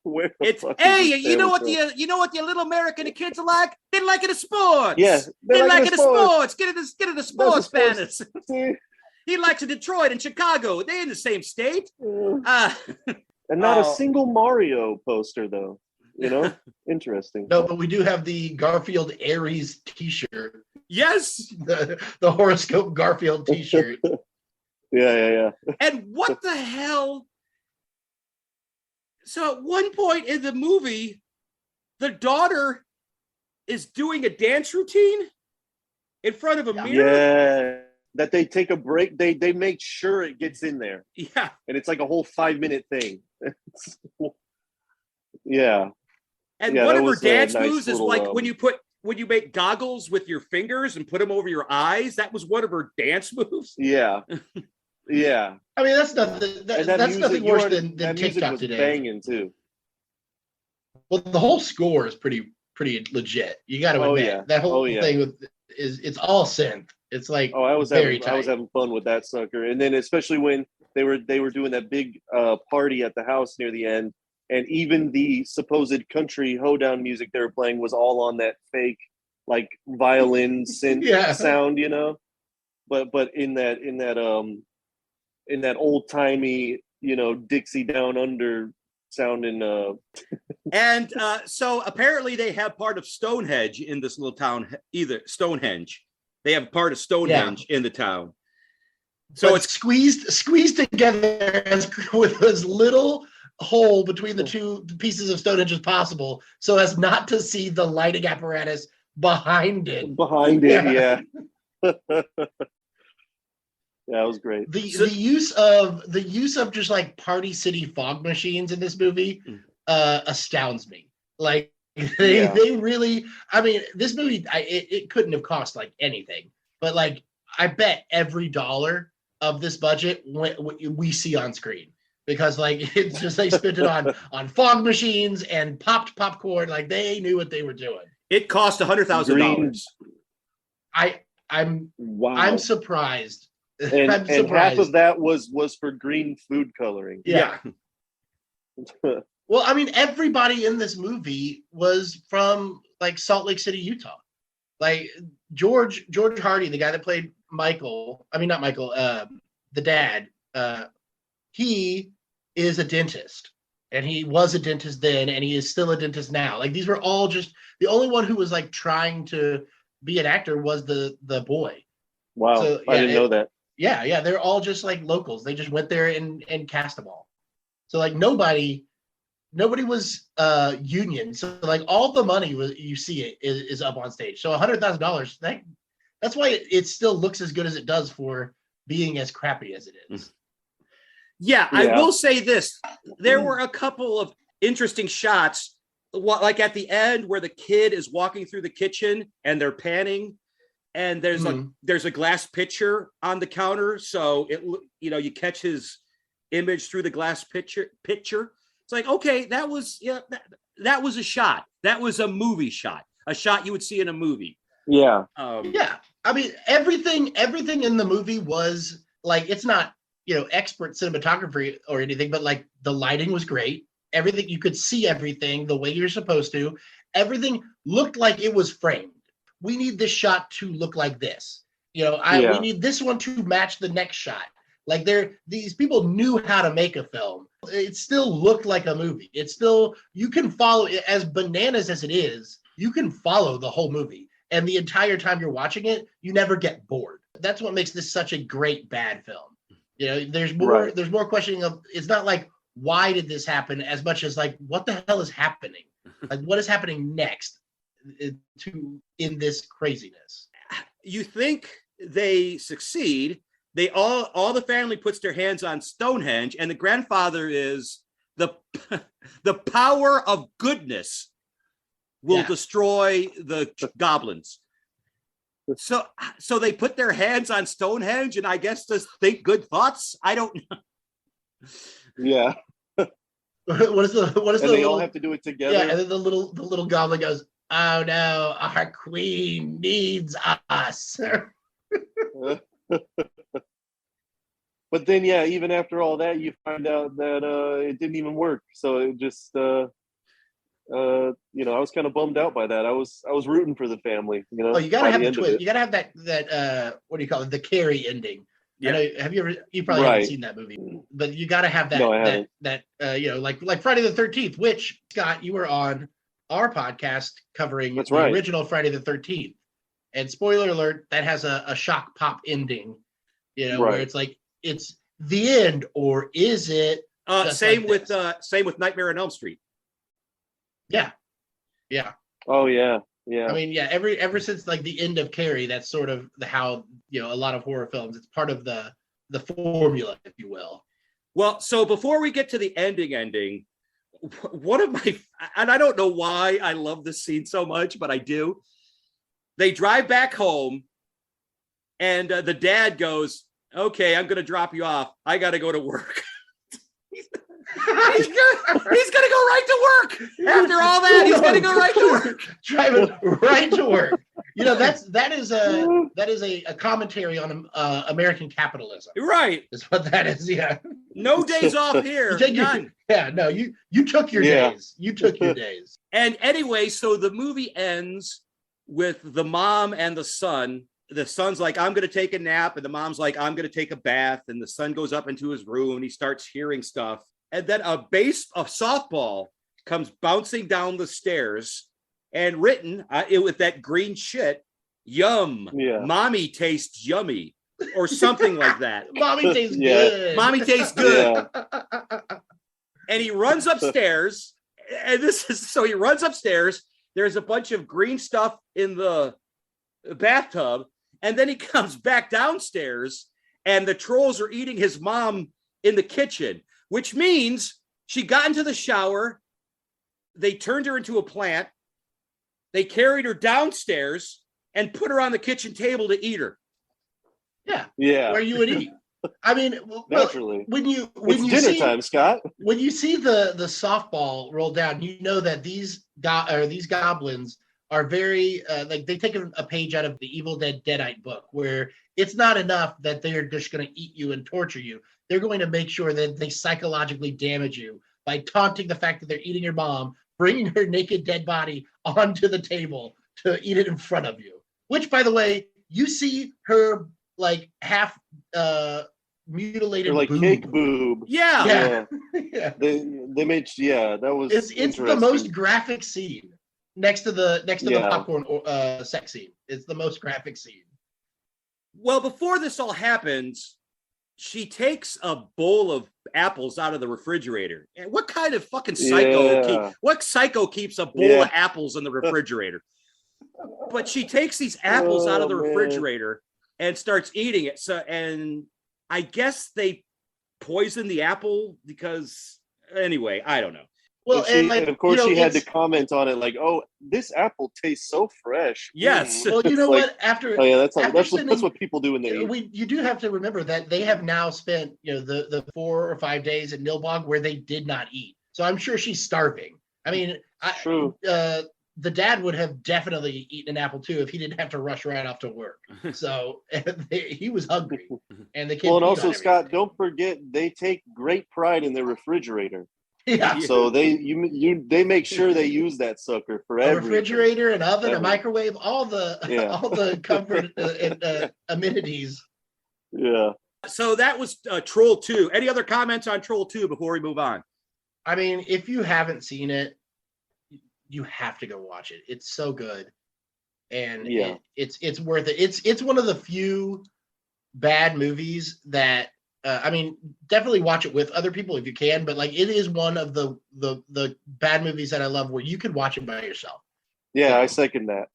Where the It's fuck is hey, this you know family what from? the little American kids are like? They like it in sports. Yeah, they like it in sports. sports. Get it the sports sports. fans. See? He likes it Detroit and Chicago. They in the same state. And not a Oh. single Mario poster though. You know, interesting. No, but we do have the Garfield Aries T-shirt, Yes. the horoscope Garfield T-shirt. Yeah. And what the hell? So at one point in the movie, the daughter is doing a dance routine in front of a mirror. Yeah. That they take a break. They make sure it gets in there, Yeah. and it's like a whole 5-minute thing. Yeah. And Yeah, one that of her was a dance nice moves is little, like when you make goggles with your fingers and put them over your eyes. That was one of her dance moves. Yeah. Yeah. I mean, that's nothing. And That's music, nothing you worse already- than that music TikTok was today. banging too. Well, the whole score is pretty legit. You got to Oh, admit yeah. that whole Oh, yeah. thing it's all synth. It's like Oh, I was very having fun with that sucker, and then especially when they were doing that big party at the house near the end, and even the supposed country hoedown music they were playing was all on that fake like violin synth Yeah. sound, you know. But in that old timey, you know, Dixie Down Under sounding. And so apparently they have part of Stonehenge in this little town. Either Stonehenge, they have part of Stonehenge in the town. So So it's it's squeezed together with as little hole between the two pieces of Stonehenge as possible, so as not to see the lighting apparatus behind it. behind it, yeah. Yeah, it was great. The use of just like Party City fog machines in this movie astounds me. Like they really, I mean, this movie it couldn't have cost like anything, but like I bet every dollar of this budget we see on screen, because like it's just they spent it on fog machines and popped popcorn. Like they knew what they were doing. it cost $100,000. Wow. I'm surprised. and I'm and half surprised. of that was for green food coloring. Yeah. Well, I mean, everybody in this movie was from like Salt Lake City, Utah. Like George Hardy, the guy that played Michael. I mean, not Michael. The dad. He is a dentist, and he was a dentist then, and he is still a dentist now. Like these were all just the only one who was like trying to be an actor was the boy. Wow, So, I yeah, didn't know that. Yeah, they're all just like locals. They just went there and cast them all. So like nobody was union. So like all the money you see it is up on stage. So $100,000. That's why it still looks as good as it does for being as crappy as it is. Yeah, I Yeah. will say this. There were a couple of interesting shots, like at the end where the kid is walking through the kitchen and they're panning, and there's a glass pitcher on the counter, so you catch his image through the glass picture. It's like, okay, that was a shot. That was a movie shot, a shot you would see in a movie. Yeah. Yeah. I mean, everything in the movie was like, it's not, expert cinematography or anything, but like the lighting was great. Everything, you could see everything the way you're supposed to. Everything looked like it was framed. We need this shot to look like this. We need this one to match the next shot. Like these people knew how to make a film. It still looked like a movie. It's still, you can follow it, as bananas as it is, you can follow the whole movie. And the entire time you're watching it, you never get bored. That's what makes this such a great bad film. There's more questioning of, it's not like, why did this happen, as much as like, what the hell is happening? Like, what is happening next in this craziness? You think they succeed. They all the family puts their hands on Stonehenge, and the grandfather is the power of goodness will destroy the goblins. So they put their hands on Stonehenge, and I guess just think good thoughts. I don't know. Yeah. What is and they all have to do it together. Yeah, and then the little goblin goes, "Oh no, our queen needs us." But then, even after all that, you find out that it didn't even work. So it just, I was kind of bummed out by that. I was rooting for the family. Oh, you gotta have the twist. You gotta have that what do you call it? The Carrie ending. Yeah. Have you ever? You probably haven't seen that movie, but you gotta have that. No, I haven't. Like Friday the 13th, which, Scott, you were on our podcast covering That's the right. original Friday the 13th, and spoiler alert, that has a shock pop ending. Where it's like, it's the end, or is it? Same with Nightmare on Elm Street. Yeah. Oh yeah. I mean, ever since like the end of Carrie, that's sort of how a lot of horror films. It's part of the formula, if you will. Well, so before we get to the ending, one of my, and I don't know why I love this scene so much, but I do. They drive back home, and the dad goes, "Okay, I'm going to drop you off. I got to go to work." He's gonna go right to work after all that. He's gonna go right to work, driving right to work. That is a commentary on American capitalism. Right, is what that is. Yeah, no days off here. You took your days. You took your days. And anyway, so the movie ends with the mom and the son. The son's like, "I'm going to take a nap," and the mom's like, "I'm going to take a bath." And the son goes up into his room and he starts hearing stuff. And then a softball comes bouncing down the stairs, and written with that green shit, "Yum, mommy tastes yummy," or something like that. Mommy tastes good. Mommy tastes good. Yeah. And he runs upstairs, and he runs upstairs. There's a bunch of green stuff in the bathtub, and then he comes back downstairs, and the trolls are eating his mom in the kitchen. Which means she got into the shower, they turned her into a plant, they carried her downstairs and put her on the kitchen table to eat her. Yeah. Where you would eat. I mean, naturally. When you dinner see, time, Scott. When you see the softball roll down, you know that these goblins are very like, they take a page out of the Evil Dead Deadite book, where it's not enough that they're just going to eat you and torture you. They're going to make sure that they psychologically damage you by taunting the fact that they're eating your mom, bringing her naked dead body onto the table to eat it in front of you. Which, by the way, you see her like half mutilated, like boob. cake boob. Yeah. They made that was. It's the most graphic scene next to the popcorn sex scene. It's the most graphic scene. Well, before this all happens, she takes a bowl of apples out of the refrigerator. And what kind of fucking psycho? What psycho keeps a bowl of apples in the refrigerator? But she takes these apples out of the refrigerator and starts eating it. So, and I guess they poison the apple because, anyway, I don't know. Well, and like, of course, you know, she had to it's- comment on it like, "Oh, this apple tastes so fresh." Yes. Well, you It's know like, what? After oh yeah, that's spending, what people do when they eat. you do have to remember that they have now spent, you know, the 4 or 5 days in Nilbog where they did not eat. So I'm sure she's starving. I mean, True. The dad would have definitely eaten an apple too if he didn't have to rush right off to work. So he was hungry, and the kid. Well, and peed also, on Scott, everything. don't forget they take great pride in their refrigerator. Yeah. So they make sure they use that sucker for A everything. refrigerator, an oven, a Everything. microwave, all the Yeah. all the comfort and amenities. Yeah. So that was Troll 2. Any other comments on Troll 2 before we move on? I mean, if you haven't seen it, you have to go watch it. It's so good, and Yeah. it's worth it. It's one of the few bad movies that I mean, definitely watch it with other people if you can. But like, it is one of the bad movies that I love where you could watch it by yourself. Yeah, I second that.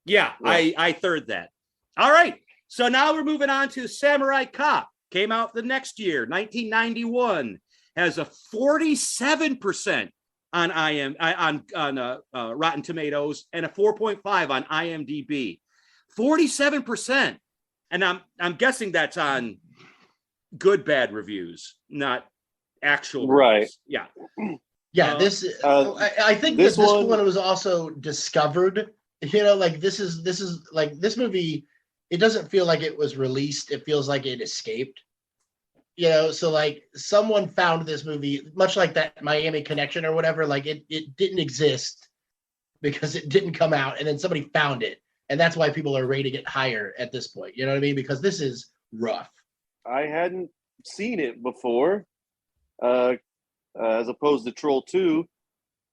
Yeah, Yeah. I third that. All right. So now we're moving on to Samurai Cop. Came out the next year, 1991. Has a 47% on Rotten Tomatoes and a 4.5 on IMDb. 47%, and I'm guessing that's on good bad reviews, not actual Right. reviews. Yeah. Yeah, I think this that this one- one was also discovered. You know, like this is like this movie. It doesn't feel like it was released. It feels like it escaped. You know, so like someone found this movie, much like that Miami Connection or whatever. Like it didn't exist because it didn't come out, and then somebody found it, and that's why people are rating it higher at this point. You know what I mean? Because this is rough. I hadn't seen it before, as opposed to Troll 2.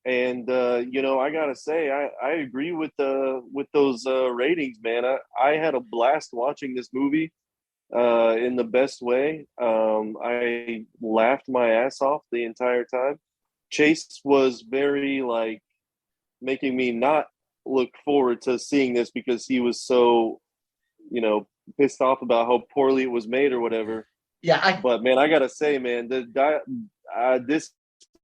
And you know, I gotta say, I agree with those ratings, man. I had a blast watching this movie in the best way. I laughed my ass off the entire time. Chase was very like making me not look forward to seeing this because he was so, you know, pissed off about how poorly it was made or whatever. Yeah, But man, I gotta say, man, this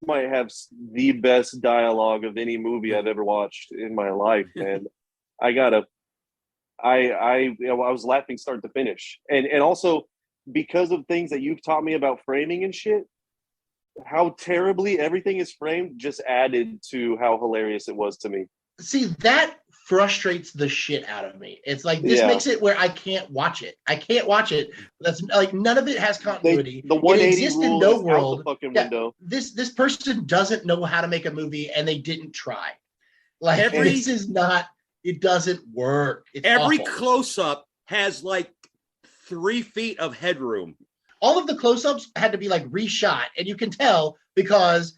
might have the best dialogue of any movie I've ever watched in my life, man. I was laughing start to finish, and also because of things that you've taught me about framing and shit, how terribly everything is framed just added to how hilarious it was to me. see, that frustrates the shit out of me. It's like this Yeah. makes it where I can't watch it. I can't watch it. That's like none of it has continuity. The It 180 exists in rule no is out world. the fucking Yeah. window. This person doesn't know how to make a movie, and they didn't try. Like Every- this is not. It doesn't work. It's Every awful. close-up has like 3 feet of headroom. All of the close-ups had to be like reshot, and you can tell because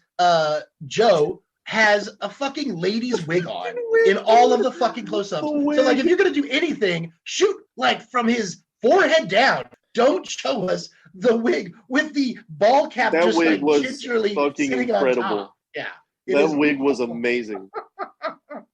Joe has a fucking lady's wig on in all of the fucking close-ups. So like if you're gonna do anything, shoot like from his forehead down. Don't show us the wig with the ball cap That just wig like was gingerly fucking sitting incredible. on top. Yeah. it That is wig was awful. amazing.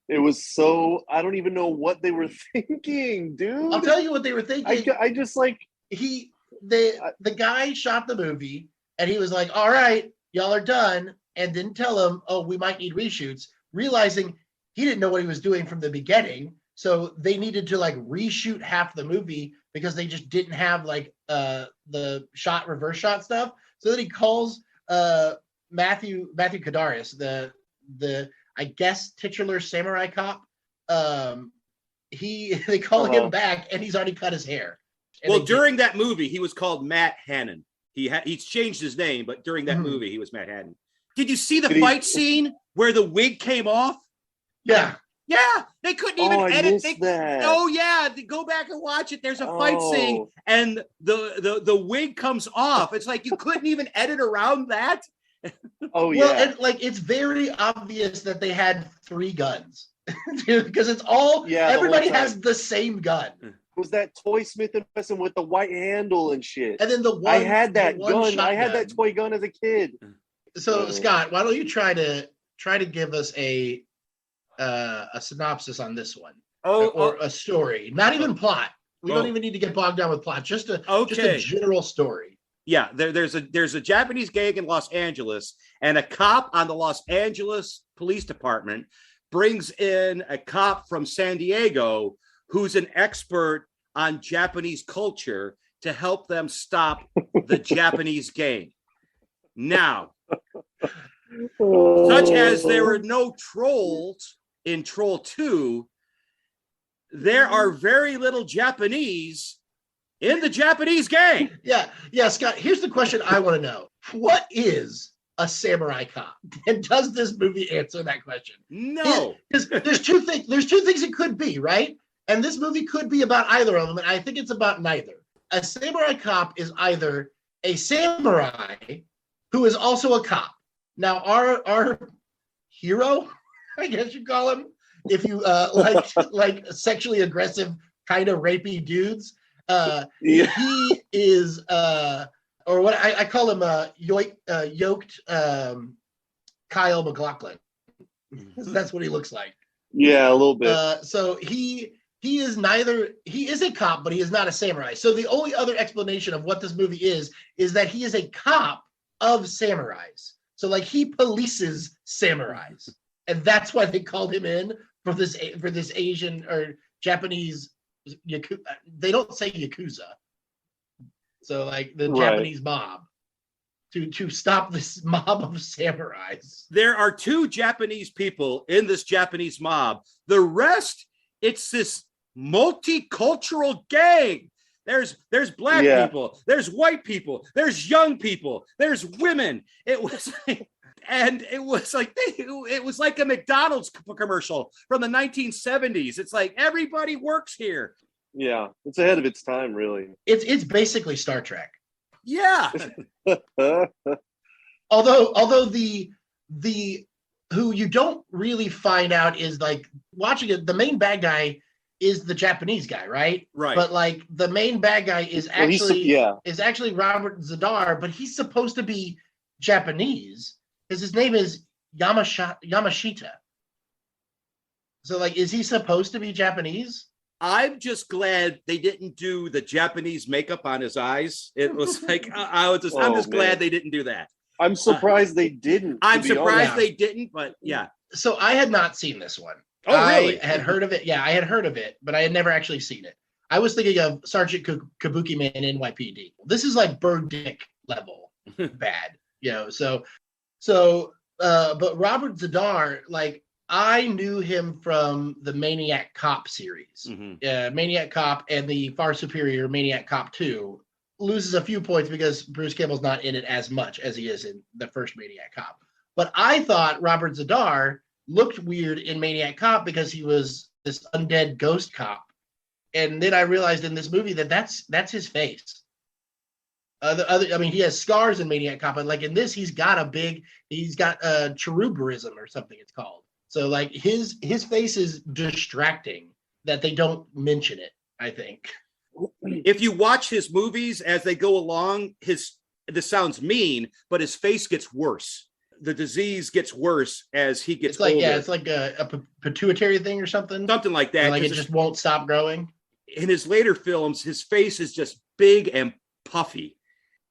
It was so, I don't even know what they were thinking, dude. I'll tell you what they were thinking. I just like, The guy shot the movie and he was like, all right, y'all are done, and didn't tell him, oh, we might need reshoots, realizing he didn't know what he was doing from the beginning. So they needed to like reshoot half the movie because they just didn't have like the reverse shot stuff. So then he calls Matthew Kadaris, the I guess titular samurai cop. They call him back and he's already cut his hair. And Well, they during that movie, he was called Matt Hannon. He's changed his name, but during that Mhm. movie, he was Matt Hannon. Did you see the Did he- fight scene where the wig came off? Yeah. Yeah, they couldn't even I edit. missed that. Oh yeah, go back and watch it. There's a fight scene, Oh. and the wig comes off. It's like you couldn't even edit around that. Oh Well, yeah. and like it's very obvious that they had 3 guns because it's all Yeah, the whole everybody time. has the same gun, Was that toy Smith and Wesson with the white handle and shit? and then the one I had that the one gun. I had that shotgun. toy gun as a kid. So Scott, why don't you try to give us a synopsis on this one, or a story, not even plot. We don't even need to get bogged down with plot. Just a Okay. general story. Yeah, there's a Japanese gang in Los Angeles, and a cop on the Los Angeles Police Department brings in a cop from San Diego who's an expert on Japanese culture to help them stop the Japanese gang. Now, such as there were no trolls in Troll 2, there are very little Japanese in the Japanese gang. Yeah, Scott, here's the question I want to know. What is a samurai cop? And does this movie answer that question? No. Because there's two things it could be, right? And this movie could be about either of them, and I think it's about neither. A samurai cop is either a samurai who is also a cop. Now, our hero, I guess you call him, if you like sexually aggressive, kind of rapey dudes, he is or what I call him yoked Kyle MacLachlan. That's what he looks like. Yeah, a little bit. So he is neither. He is a cop, but he is not a samurai. So the only other explanation of what this movie is that he is a cop of samurais. So like he polices samurais, and that's why they called him in for this Asian or Japanese. They don't say Yakuza. So like the Japanese mob to stop this mob of samurais. There are 2 Japanese people in this Japanese mob. The rest, it's this multicultural gang. There's black people, there's white people, there's young people, there's women. It was like a McDonald's commercial from the 1970s. It's like everybody works here. Yeah, it's ahead of its time, really. It's basically Star Trek. Yeah. Although the who you don't really find out is like watching it, the main bad guy is the Japanese guy, right? Right. But like the main bad guy is actually Robert Zadar, but he's supposed to be Japanese because his name is Yamashita. So like, is he supposed to be Japanese? I'm just glad they didn't do the Japanese makeup on his eyes. It was like I'm just glad they didn't do that. I'm surprised they didn't. I'm surprised they didn't, but yeah. So I had not seen this one. Oh, really? I had heard of it. Yeah, I had heard of it, but I had never actually seen it. I was thinking of Sergeant Kabuki Man in NYPD. This is like Bird Dick level bad, you know. But Robert Zadar, like I knew him from the Maniac Cop series. Mm-hmm. Maniac Cop and the far superior Maniac Cop 2 loses a few points because Bruce Campbell's not in it as much as he is in the first Maniac Cop. But I thought Robert Zadar looked weird in Maniac Cop because he was this undead ghost cop. And then I realized in this movie that's his face. He has scars in Maniac Cop, but like in this, he's got cheruberism or something it's called. So like his face is distracting that they don't mention it, I think. If you watch his movies as they go along, this sounds mean, but his face gets worse. The disease gets worse as he gets older. Yeah, it's like a pituitary thing or something. Something like that. Like it just won't stop growing. In his later films, his face is just big and puffy.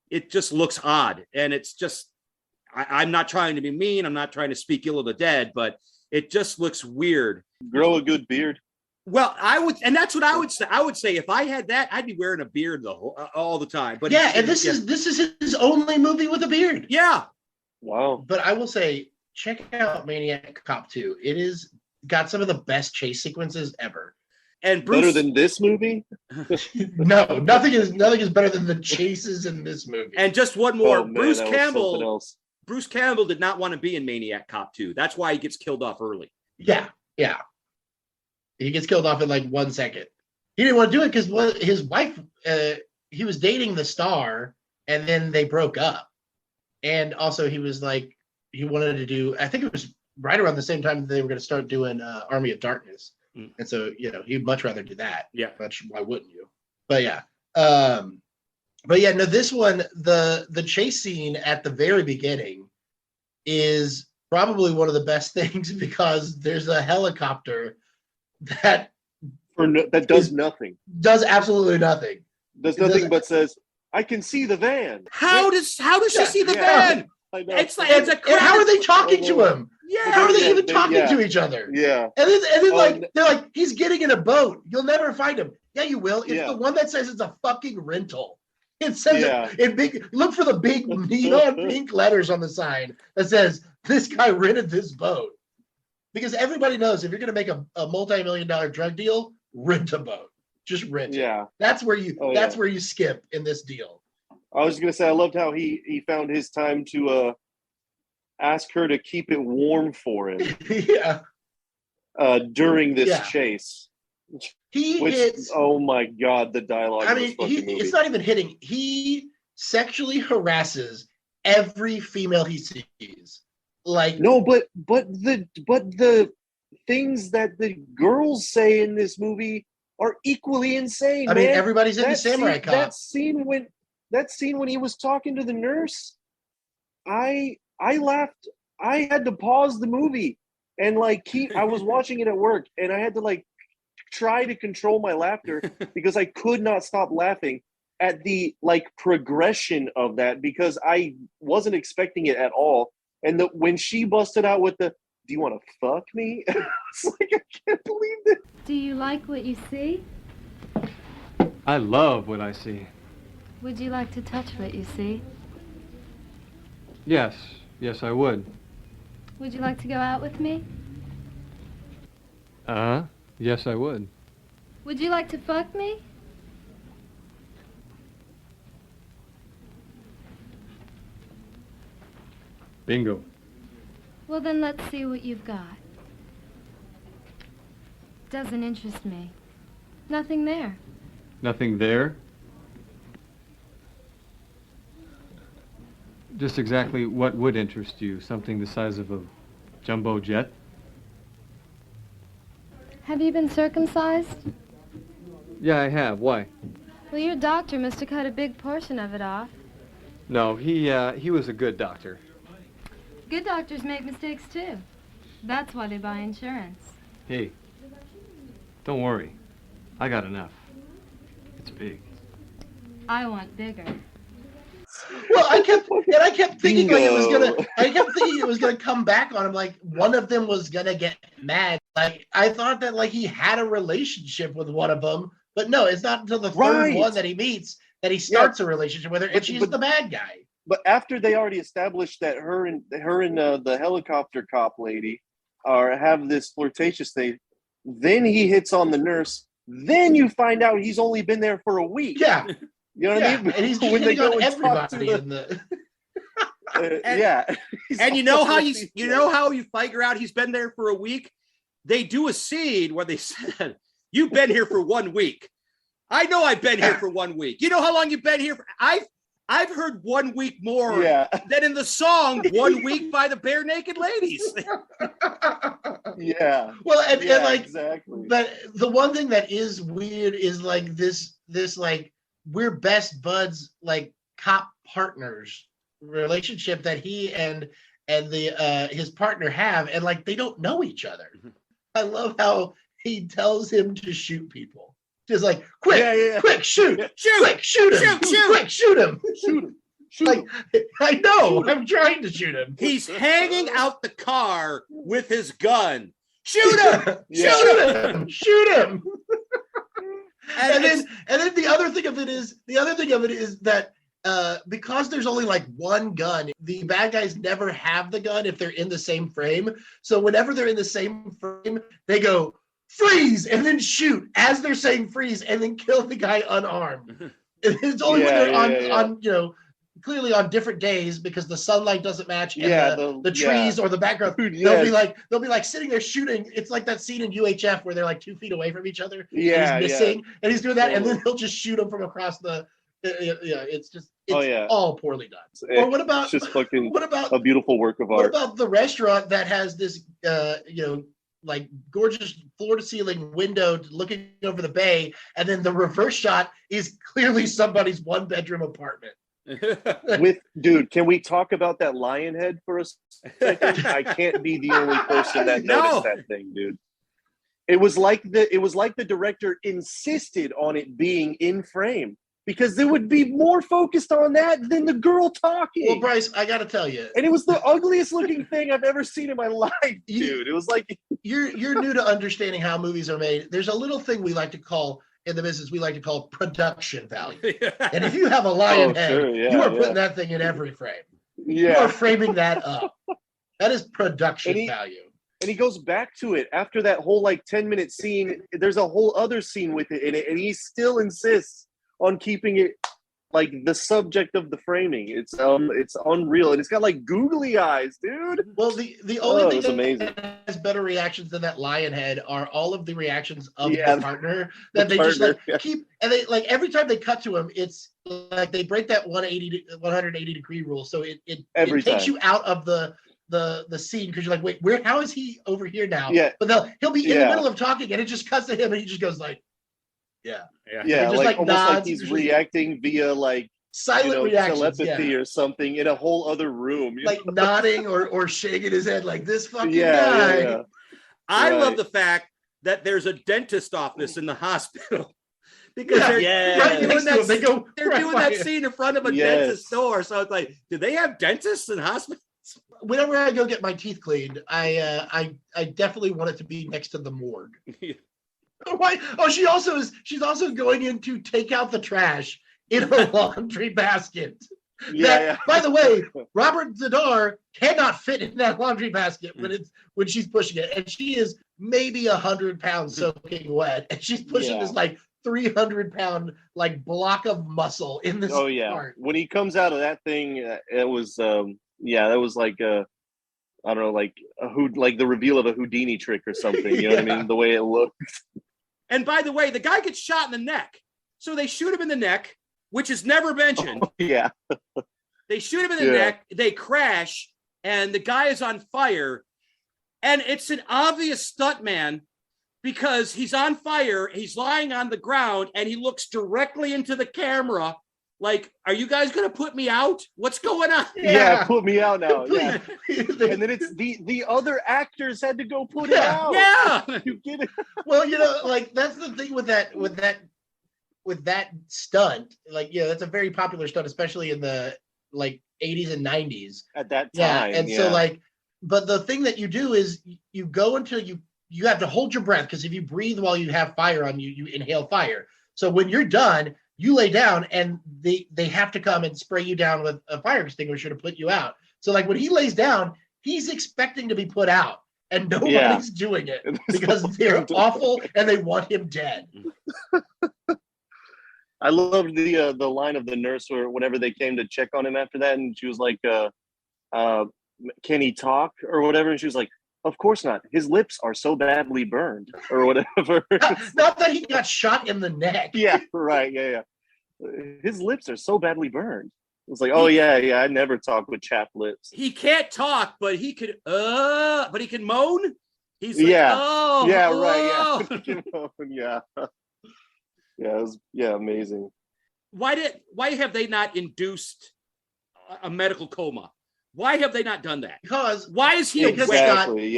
It just looks odd. And it's just, I'm not trying to be mean. I'm not trying to speak ill of the dead, but it just looks weird. Grow a good beard. Well, and that's what I would say. I would say if I had that, I'd be wearing a beard all the time. But yeah, and this is his only movie with a beard. Yeah. Wow. But I will say, check out Maniac Cop 2. It is got some of the best chase sequences ever. And Bruce, better than this movie? No, nothing is better than the chases in this movie. And just one more, Oh, man, Bruce that was Campbell. something else. Bruce Campbell did not want to be in Maniac Cop 2. That's why he gets killed off early. Yeah. He gets killed off in like 1 second. He didn't want to do it because his wife, he was dating the star, and then they broke up. And also he was like, he wanted to do, I think it was right around the same time that they were going to start doing Army of Darkness. And so, he'd much rather do that. Yeah. But why wouldn't you? But yeah. No, this one, the chase scene at the very beginning is probably one of the best things because there's a helicopter that That does nothing. Does absolutely nothing. Does nothing but says, I can see the van. How does she see the Yeah. van? I know. It's like it's a And how are they talking to Oh, him? yeah. How are they Yeah, even they- talking yeah. to each other? Yeah. And then Oh, like no. they're like, he's getting in a boat. You'll never find him. Yeah, you will. It's Yeah. the one that says it's a fucking rental. It says Yeah. it in big. Look for the big neon pink letters on the sign that says this guy rented this boat. Because everybody knows if you're going to make a multi-million-dollar drug deal, rent a boat. Just rent it. Yeah. That's where you. Oh, that's yeah. where you skip in this deal. I was gonna say I loved how he found his time to ask her to keep it warm for him Yeah. during this Yeah. chase. He Which, hits. oh my god, the dialogue. I in mean, this fucking movie. it's not even hitting. He sexually harasses every female he sees. Like, No, but the things that the girls say in this movie are equally insane. I mean, man. everybody's into Samurai Cop. That scene when he was talking to the nurse, I laughed. I had to pause the movie and like I was watching it at work and I had to like try to control my laughter because I could not stop laughing at the like progression of that because I wasn't expecting it at all. And when she busted out with the, "Do you want to fuck me?" It's like I can't believe it. Do you like what you see? I love what I see. Would you like to touch what you see? Yes, I would. Would you like to go out with me? Yes, I would. Would you like to fuck me? Bingo. Well, then let's see what you've got. Doesn't interest me. Nothing there. Nothing there? Just exactly what would interest you? Something the size of a jumbo jet? Have you been circumcised? Yeah, I have. Why? Well, your doctor must have cut a big portion of it off. No, he was a good doctor. Good doctors make mistakes, too. That's why they buy insurance. Hey, don't worry. I got enough. It's big. I want bigger. well, I kept thinking like it was Bingo. gonna. I kept thinking it was gonna come back on him. Like one of them was gonna get mad. Like I thought that like he had a relationship with one of them, but no, it's not until the third Right. one that he meets that he starts a relationship with her, and she's the bad guy. But after they already established that her and the helicopter cop lady have this flirtatious thing, then he hits on the nurse. Then you find out he's only been there for a week. Yeah, You know what I mean? and he's just When they hitting on go and talk to everybody the- in the. yeah. And you know how you figure out he's been there for a week? They do a scene where they said, "You've been here for 1 week." I know I've been here for 1 week. You know how long you've been here for? I've heard 1 week more Yeah. than in the song 1 week by the Bare Naked Ladies. Yeah. Well, and like exactly. but the one thing that is weird is like this like we're best buds like cop partners relationship that he and the his partner have, and like they don't know each other. I love how he tells him to shoot people. Just like quick, Yeah. quick, shoot, Shoot! quick, shoot him, Shoot! quick, shoot him. Shoot him. Shoot Like him. I know, I'm trying to shoot him. He's hanging out the car with his gun. Shoot him! Yeah. Shoot him! Shoot him! And and then the other thing of it is that because there's only like one gun, the bad guys never have the gun if they're in the same frame. So whenever they're in the same frame, they go freeze and then shoot as they're saying freeze and then kill the guy unarmed. And it's only when they're on clearly on different days because the sunlight doesn't match and the trees or the background. Dude, They'll be like sitting there shooting. It's like that scene in UHF where they're like 2 feet away from each other. Yeah, and he's missing, and he's doing that, and Totally. then he'll just shoot him from across the. It's just yeah. all poorly done. It's Or what about just fucking what about a beautiful work of what art. about the restaurant that has this like gorgeous floor to ceiling window looking over the bay, and then the reverse shot is clearly somebody's 1-bedroom apartment. Dude, can we talk about that lion head for a second? I can't be the only person that No. noticed that thing, dude. It was like the director insisted on it being in frame. because it would be more focused on that than the girl talking. Well, Bryce, I got to tell you, and it was the ugliest looking thing I've ever seen in my life, dude. It was like you're new to understanding how movies are made. There's a little thing we like to call in the business production value. And if you have a lion head, sure, yeah, you are putting that thing in every frame. You are framing that up. That is production value. And he goes back to it after that whole like 10-minute scene. There's a whole other scene with it in it, and he still insists on keeping it like the subject of the framing. It's unreal, and it's got like googly eyes, dude. Well, the only thing amazing. that has better reactions than that lion head are all of the reactions of the partner that they just like keep, and they like every time they cut to him, it's like they break that 180 degree rule, so it takes you out of the scene because you're like, wait, how is he over here now? Yeah. But he'll be in the middle of talking and it just cuts to him and he just goes like, yeah, just like almost like he's reacting via like silent reactions, telepathy or something in a whole other room, like nodding or shaking his head like this fucking guy. Yeah. I love the fact that there's a dentist office in the hospital. Because they're doing that scene in front of a dentist store. So it's like, do they have dentists in hospitals? Whenever I go get my teeth cleaned, I definitely want it to be next to the morgue. Why? Oh, she's also going in to take out the trash in her laundry basket. By the way, Robert Zadar cannot fit in that laundry basket when she's pushing it, and she is maybe 100 pounds soaking wet, and she's pushing this like 300-pound like block of muscle in this. Oh yeah, part. When he comes out of that thing, it was that was like I don't know, like the reveal of a Houdini trick or something. You know what I mean? The way it looked. And by the way, the guy gets shot in the neck, so they shoot him in the neck, which is never mentioned. Oh, yeah. They shoot him in the neck. They crash, and the guy is on fire, and it's an obvious stuntman. Because he's on fire, he's lying on the ground, and he looks directly into the camera like, are you guys going to put me out? What's going on? Yeah, put me out now. Yeah. And then it's the other actors had to go put it out. Yeah. You get it? Well, like that's the thing with that stunt. Like, that's a very popular stunt, especially in the like 80s and 90s. At that time. Yeah. And so like, but the thing that you do is you go until you have to hold your breath, because if you breathe while you have fire on you, you inhale fire. So when you're done, you lay down and they have to come and spray you down with a fire extinguisher to put you out. So like when he lays down, he's expecting to be put out, and nobody's doing it because they're awful and they want him dead. I loved the line of the nurse or whenever they came to check on him after that, and she was like, can he talk or whatever? And she was like, of course not. His lips are so badly burned or whatever. Not that he got shot in the neck. Yeah, right. Yeah. His lips are so badly burned. It's like, oh yeah, I never talk with chapped lips. He can't talk, but he could moan. He's like, right. Yeah. Yeah, it was amazing. Why have they not induced a medical coma? Why have they not done that? Because why is he exactly?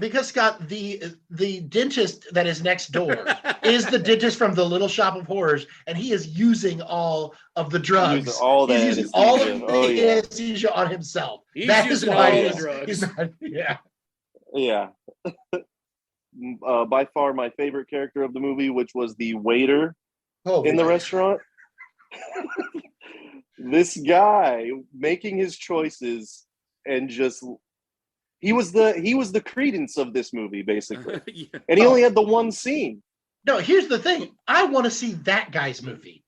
Because Scott, the dentist that is next door is the dentist from the Little Shop of Horrors, and he is using all of the drugs. He's using all of the anesthesia on himself. That is why he's not. Yeah. By far my favorite character of the movie, which was the waiter in the restaurant. This guy making his choices and just he was the credence of this movie basically. And he only had the one scene. No, here's the thing. I want to see that guy's movie.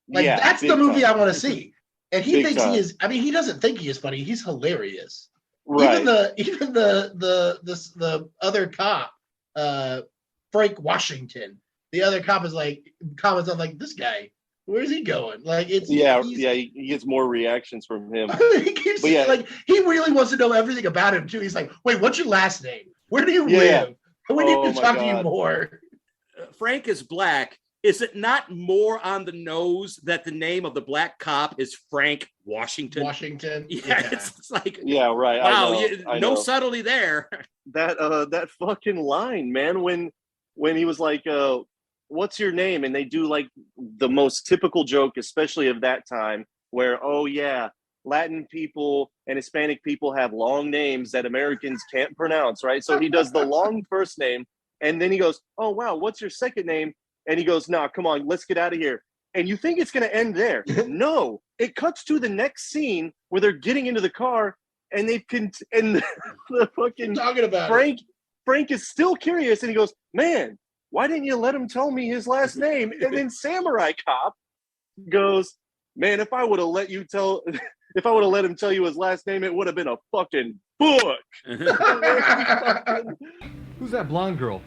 Like that's the movie I want to see. And he thinks he is. I mean, he doesn't think he is funny. He's hilarious. Right. Even the other cop, Frank Washington. The other cop is like comments on like, this guy, where's he going? Like he gets more reactions from him. He keeps like he really wants to know everything about him too. He's like, wait, what's your last name? Where do you live? We need to talk to you more. Frank is black. Is it not more on the nose that the name of the black cop is Frank Washington? Yeah. It's like, right. Wow, I no know. subtlety there. That fucking line, man, when he was like what's your name? And they do like the most typical joke, especially of that time, where, oh yeah, Latin people and Hispanic people have long names that Americans can't pronounce, right? So he does the long first name, and then he goes, oh wow, what's your second name? And he goes, nah, come on, let's get out of here. And you think it's going to end there. No, it cuts to the next scene where they're getting into the car, and and the fucking talking about Frank is still curious, and he goes, man, why didn't you let him tell me his last name? And then Samurai Cop goes, man, if I would have let him tell you his last name, it would have been a fucking book. Who's that blonde girl?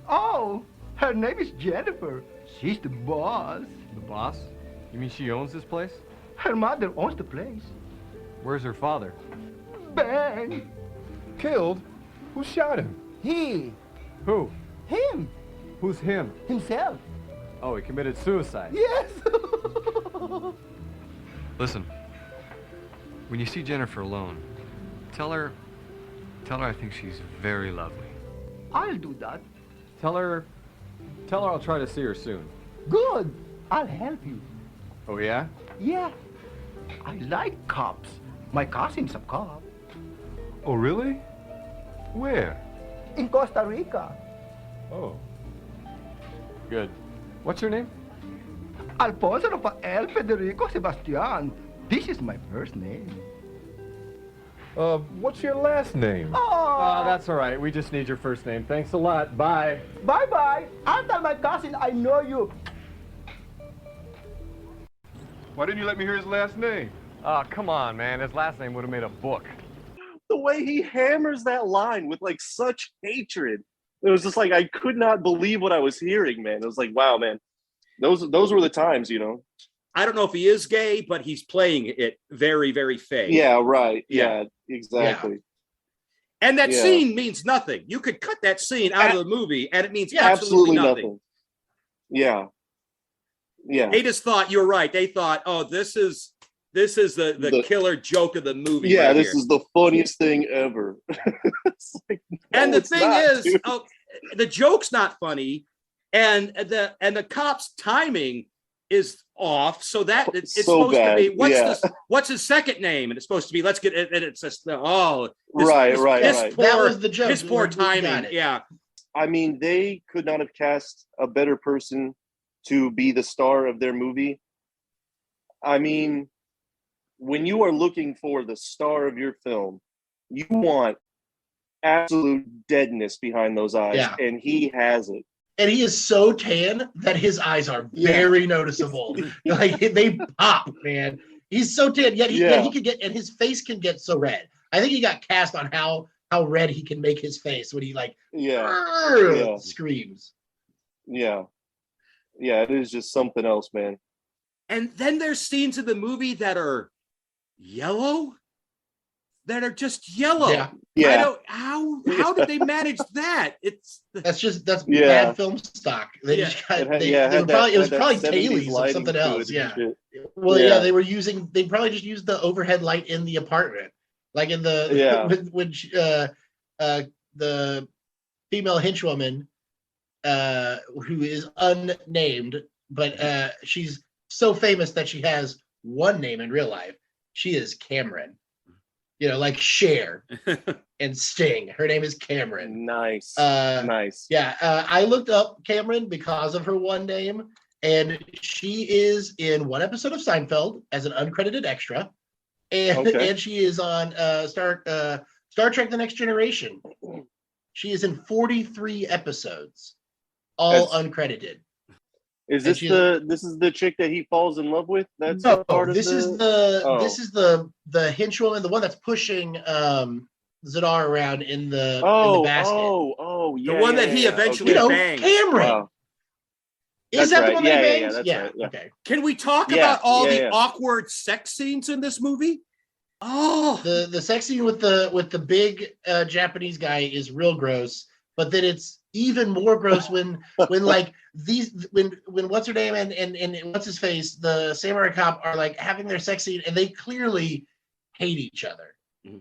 Oh, her name is Jennifer. She's the boss. The boss? You mean she owns this place? Her mother owns the place. Where's her father? Bang! Killed? Who shot him? He. Who? Him. Who's him? Himself. Oh, he committed suicide. Yes. Listen, when you see Jennifer alone, tell her I think she's very lovely. I'll do that. Tell her I'll try to see her soon. Good. I'll help you. Oh, yeah? Yeah. I like cops. My cousin's a cop. Oh, really? Where? In Costa Rica. Oh. Good. What's your name? Alfonso Rafael Federico Sebastian. This is my first name. What's your last name? Oh, That's all right. We just need your first name. Thanks a lot. Bye. Bye-bye. I'll tell my cousin I know you. Why didn't you let me hear his last name? Oh, come on, man. His last name would have made a book. The way he hammers that line with like such hatred. It was just like, I could not believe what I was hearing, man. It was like, wow, man. Those were the times, you know. I don't know if he is gay, but he's playing it very, very fake. Yeah, right. Yeah, exactly. Yeah. And that scene means nothing. You could cut that scene out of the movie, and it means absolutely nothing. Yeah. Yeah. They just thought, you're right. They thought, oh, this is the killer joke of the movie. Yeah, right this here. is the funniest thing ever. Like, no, and the thing is, dude. the joke's not funny, and the cop's timing is off, so that it's So supposed bad. to be what's his second name, and it's supposed to be let's get it, and it's just right. That was the joke. His poor timing. Yeah, I mean, they could not have cast a better person to be the star of their movie. I mean, when you are looking for the star of your film, you want absolute deadness behind those eyes, and he has it. And he is so tan that his eyes are very noticeable. Like they pop, man. He's so tan, yet he can get, and his face can get so red. I think he got cast on how red he can make his face when he like screams. Yeah, it is just something else, man. and then there's scenes in the movie that are yellow. That are just yellow. Yeah. I don't how did they manage that? That's bad film stock. They just got, it was probably Tailies or something else. Yeah. Well, they were using. They probably just used the overhead light in the apartment, like in the when the female henchwoman, who is unnamed, but she's so famous that she has one name in real life. She is Cameron. You know, like Cher and Sting. Her name is Cameron. Nice. Nice. Yeah. I looked up Cameron because of her one name, and she is in one episode of Seinfeld as an uncredited extra, and she is on Star Trek: The Next Generation. She is in 43 episodes, all uncredited. Is this this is the chick that he falls in love with? That's this is the henchwoman, the one that's pushing Zadar around in the basket. The one that he eventually bangs. Cameron. Wow. Is that the one that he bangs? Yeah. Okay. Can we talk about all the awkward sex scenes in this movie? Oh, the sex scene with the big Japanese guy is real gross, but then it's even more gross when like when what's her name and what's his face, the samurai cop are like having their sex scene and they clearly hate each other.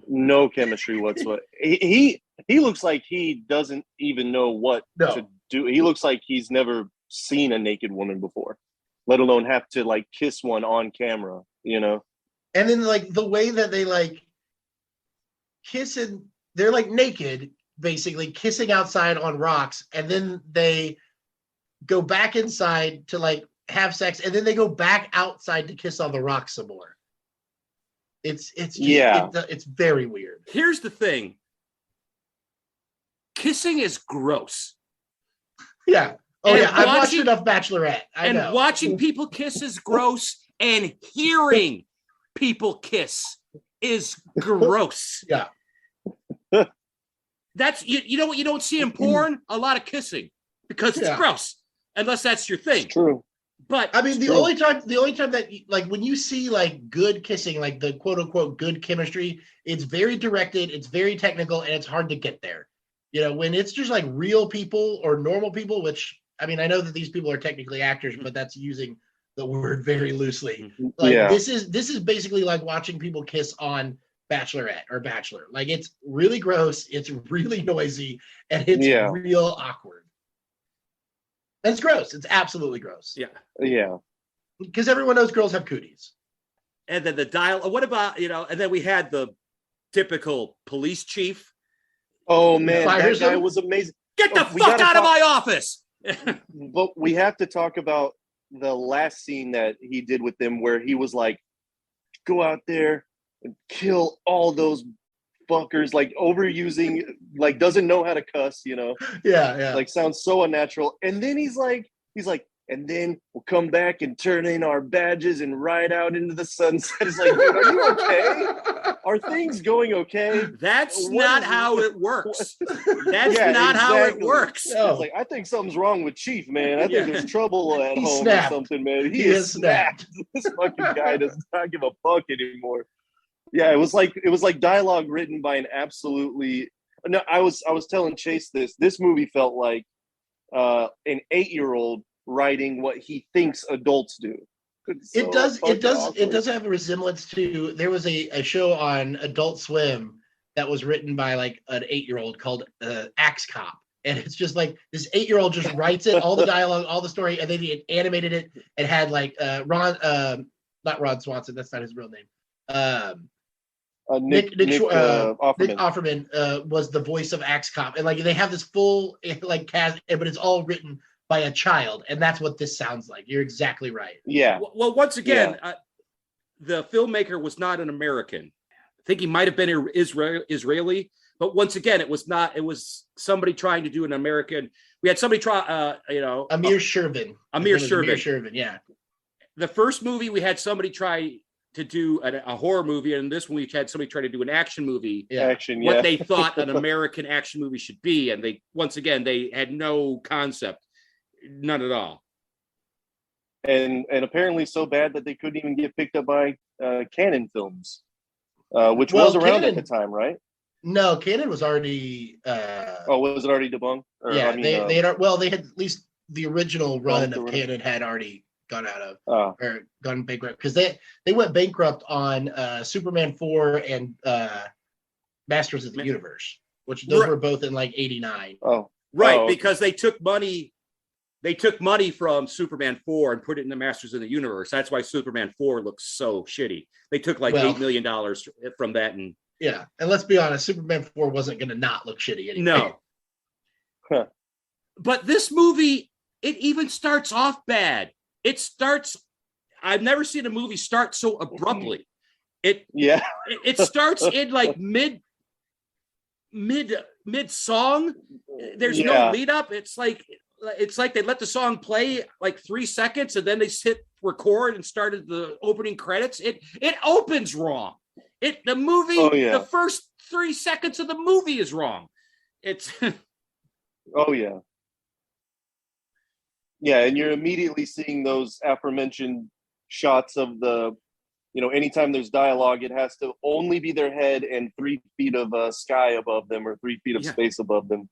No chemistry whatsoever. He looks like he doesn't even know what to do. He looks like he's never seen a naked woman before, let alone have to like kiss one on camera. You know. And then like the way that they like kiss, and they're like naked, basically kissing outside on rocks, and then they go back inside to like have sex, and then they go back outside to kiss on the rocks some more. It's it's very weird. Here's the thing. Kissing is gross. Yeah. Oh And yeah. I've watched watching- enough Bachelorette. I And know. watching people kiss is gross, and hearing people kiss is gross. Yeah. That's you know what you don't see in porn? A lot of kissing because it's Yeah. gross. Unless that's your thing. It's true. But I mean, the only time that like when you see like good kissing, like the quote unquote good chemistry, it's very directed, it's very technical, and it's hard to get there. You know, when it's just like real people or normal people, which I mean, I know that these people are technically actors, but that's using the word very loosely. Like Yeah. this is basically like watching people kiss on Bachelorette or Bachelor. Like it's really gross, it's really noisy, and it's Yeah. real awkward. It's gross. It's absolutely gross. yeah. Yeah. Because everyone knows girls have cooties. And then the dial. What about, and then we had the typical police chief. Oh man, Fires that guy him? was amazing. Get the Oh, we fuck gotta out of talk- my office. But we have to talk about the last scene that he did with them, where he was like, "Go out there and kill all those fuckers," like overusing, like doesn't know how to cuss, Yeah. like sounds so unnatural. And then he's like, and then we'll come back and turn in our badges and ride out into the sunset. It's like, dude, are you okay? Are things going okay? That's What not is- how it works. That's Yeah, not how it exactly. works. No. It's like, I think something's wrong with Chief, man. I think Yeah. there's trouble at He home snapped. or something, man. He He is is snapped. This fucking guy does not give a fuck anymore. Yeah, it was like dialogue written by an absolutely. No, I was telling Chase this movie felt like an 8-year-old writing what he thinks adults do. It's It so does fucking awkward. have a resemblance to, there was a show on Adult Swim that was written by like an 8-year-old called Axe Cop. And it's just like this 8-year-old just writes it, all the dialogue, all the story, and then he animated it and had like not Ron Swanson, that's not his real name. Nick Offerman. Offerman was the voice of Axe Cop, and like they have this full like cast, but it's all written by a child, and that's what this sounds like. You're exactly right. Yeah. Well, once again, the filmmaker was not an American. I think he might have been Israeli, but once again, it was not. It was somebody trying to do an American. We had somebody try, Amir Shervin. Amir His name is Shervin. Amir Shervin, yeah. The first movie we had somebody try to do a horror movie, and this one we had somebody try to do an action movie. Yeah. Action, yeah. What they thought an American action movie should be, and they had no concept, none at all. and apparently so bad that they couldn't even get picked up by Canon Films, which was around at the time, right? No, Canon was already. Was it already debunked? Or, Yeah, I mean, they had at least the original run gone of through it. Canon had already gone out of Oh, or gone bankrupt, because they went bankrupt on Superman 4 and Masters of the Universe, which those Right. were both in like '89. oh, Right, Oh, okay. because they took money from Superman 4 and put it in the Masters of the Universe. That's why Superman 4 looks so shitty. They took like Well- $8 million from that, and Yeah, and let's be honest, Superman 4 wasn't going to not look shitty anyway. no. Huh. But this movie, it even starts off bad. I've never seen a movie start so abruptly. It yeah. starts in like mid song. There's no Yeah. lead up. It's like they let the song play like 3 seconds and then they hit record and started the opening credits. It opens wrong. The movie, Oh, yeah. the first 3 seconds of the movie is wrong. It's Oh yeah. Yeah, and you're immediately seeing those aforementioned shots of the, anytime there's dialogue, it has to only be their head and 3 feet of sky above them or 3 feet of Yeah. space above them.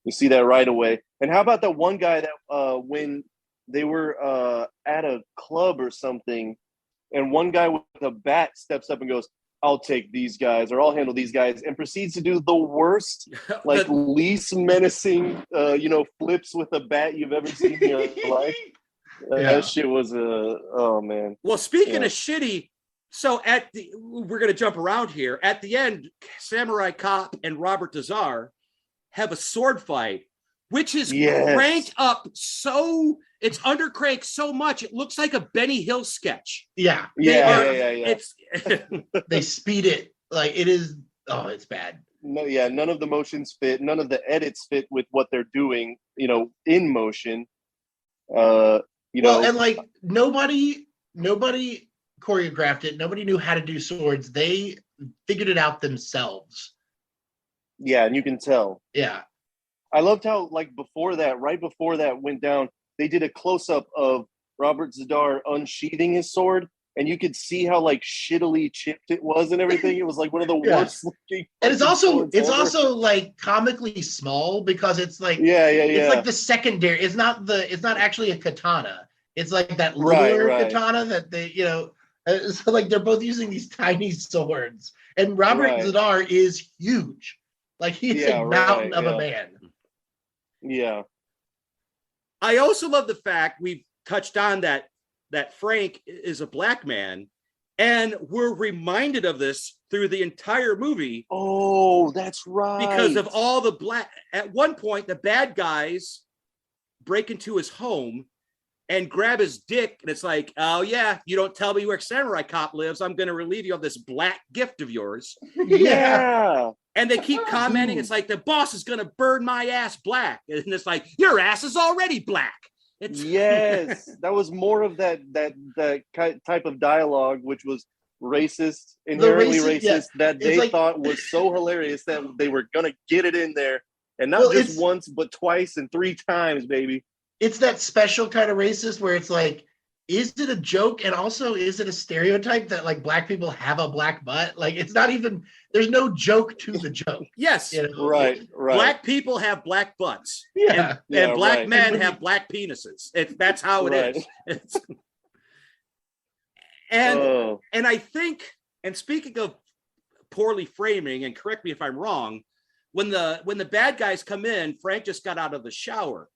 You see that right away. And how about that one guy that when they were at a club or something, and one guy with a bat steps up and goes, I'll take these guys, or I'll handle these guys, and proceeds to do the worst, like least menacing, flips with a bat you've ever seen in your life. That shit was oh man. Well, speaking of shitty, so we're gonna jump around here. At the end, Samurai Cop and Robert Dazar have a sword fight, which is cranked up so it's undercranked so much it looks like a Benny Hill sketch. Yeah. It's they speed it like it is. Oh, it's bad. No, none of the motions fit. None of the edits fit with what they're doing. In motion. And like nobody choreographed it. Nobody knew how to do swords. They figured it out themselves. Yeah, and you can tell. Yeah. I loved how, like, right before that went down, they did a close-up of Robert Zadar unsheathing his sword, and you could see how, like, shittily chipped it was and everything. It was, like, one of the worst looking. And it's also, like, comically small because it's, like, it's like the secondary. It's not actually a katana. It's, like, that linear katana that they, so, like, they're both using these tiny swords. And Robert Zadar is huge. Like, he's a mountain of a man. Yeah. I also love the fact we've touched on that Frank is a black man, and we're reminded of this through the entire movie. Oh, that's right. Because of all the at one point, the bad guys break into his home and grab his dick, and it's like, oh yeah, you don't tell me where Samurai Cop lives, I'm going to relieve you of this black gift of yours. Yeah. And they keep commenting, it's like, the boss is going to burn my ass black. And it's like, your ass is already black. Yes, that was more of that type of dialogue, which was racist, inherently racist, that they thought was so hilarious that they were going to get it in there. And not just once, but twice and 3 times, baby. It's that special kind of racist where it's like, is it a joke? And also, is it a stereotype that like black people have a black butt? Like, it's not even, there's no joke to the joke. Yes. Right. Black people have black butts. Yeah. And black men have black penises. That's how it is. And I think, and speaking of poorly framing, and correct me if I'm wrong, when the bad guys come in, Frank just got out of the shower.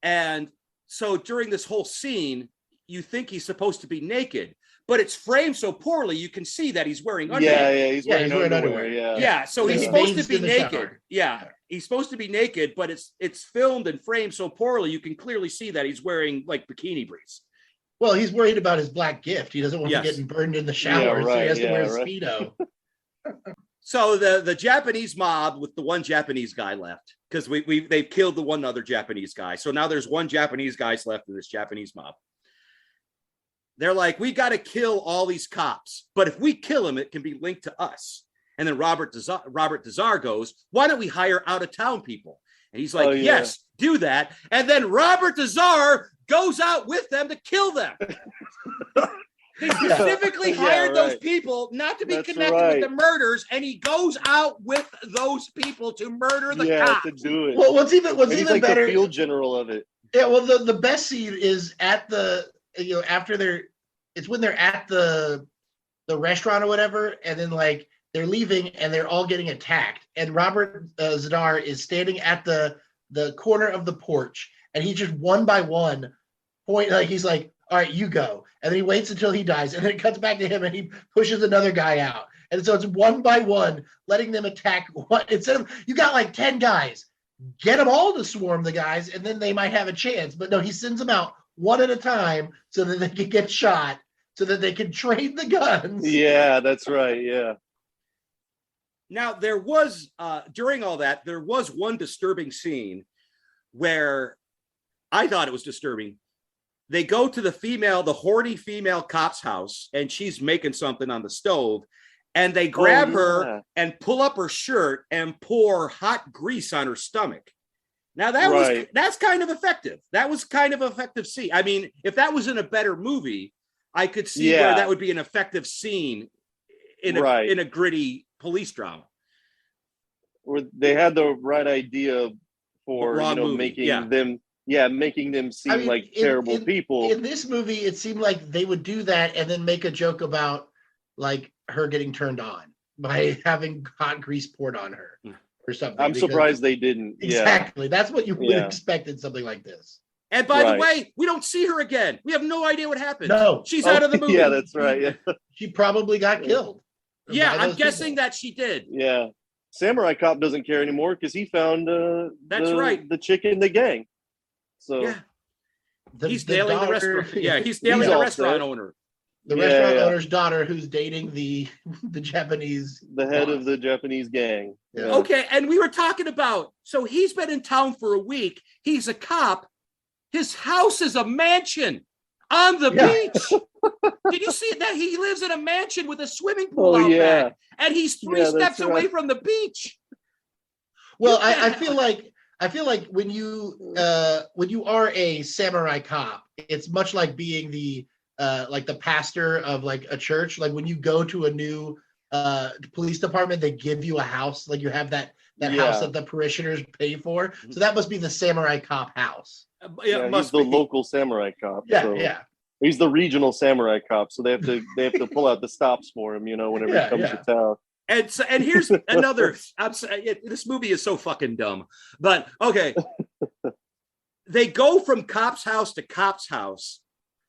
And so during this whole scene, you think he's supposed to be naked, but it's framed so poorly you can see that he's wearing underwear. Yeah, he's wearing underwear. Yeah, so he's supposed to be naked. Yeah, he's supposed to be naked, but it's filmed and framed so poorly you can clearly see that he's wearing like bikini briefs. Well, he's worried about his black gift. He doesn't want to get burned in the shower, so he has to wear a Speedo. So the Japanese mob with the one Japanese guy left, because they've killed the one other Japanese guy. So now there's one Japanese guy left in this Japanese mob. They're like, we got to kill all these cops, but if we kill them, it can be linked to us. And then Robert Dazar goes, why don't we hire out of town people? And he's like, yes, do that. And then Robert Dazar goes out with them to kill them. He specifically hired those people not to be connected with the murders, and he goes out with those people to murder the cops. To do it. Well, what's even like better, the field general of it. Yeah, well, the best scene is at the after it's when they're at the restaurant or whatever, and then like they're leaving and they're all getting attacked, and Robert Zadar is standing at the corner of the porch, and he just one by one he's like, all right, you go. And then he waits until he dies. And then it cuts back to him and he pushes another guy out. And so it's one by one, letting them attack one. Instead of, you got like 10 guys, get them all to swarm the guys, and then they might have a chance. But no, he sends them out one at a time so that they can get shot, so that they can trade the guns. Yeah, that's right. Yeah. Now, there was, during all that, there was one disturbing scene where I thought it was disturbing. They go to the horny female cop's house, and she's making something on the stove, and they grab her and pull up her shirt and pour hot grease on her stomach. Now that's kind of effective. That was kind of effective scene. I mean, if that was in a better movie, I could see where that would be an effective scene in a gritty police drama. Where they had the right idea for making them. Yeah, making them seem like terrible people. In this movie, it seemed like they would do that and then make a joke about like her getting turned on by having hot grease poured on her or something. I'm surprised they didn't. Exactly. That's what you would expect in something like this. And by the way, we don't see her again. We have no idea what happened. No. She's out of the movie. Yeah, that's right. Yeah, She probably got killed. Yeah, I'm guessing that she did. yeah. Samurai Cop doesn't care anymore because he found the chick in the gang. So yeah. He's the nailing daughter, the restaurant. Yeah, he's nailing the restaurant owner. The restaurant owner's daughter who's dating the Japanese the head boss. of the Japanese gang. Yeah. Okay, and we were talking about, so he's been in town for a week. He's a cop. His house is a mansion on the beach. Did you see that? He lives in a mansion with a swimming pool out back, and he's 3 steps away from the beach. Well, I feel like when you are a samurai cop, it's much like being the pastor of like a church. Like when you go to a new police department, they give you a house. Like you have that house that the parishioners pay for. So that must be the samurai cop house. Yeah, he's the local samurai cop. Yeah, so. yeah. He's the regional samurai cop, so they have to pull out the stops for him, whenever he comes to town. And here's another. This movie is so fucking dumb, but okay. They go from cop's house to cop's house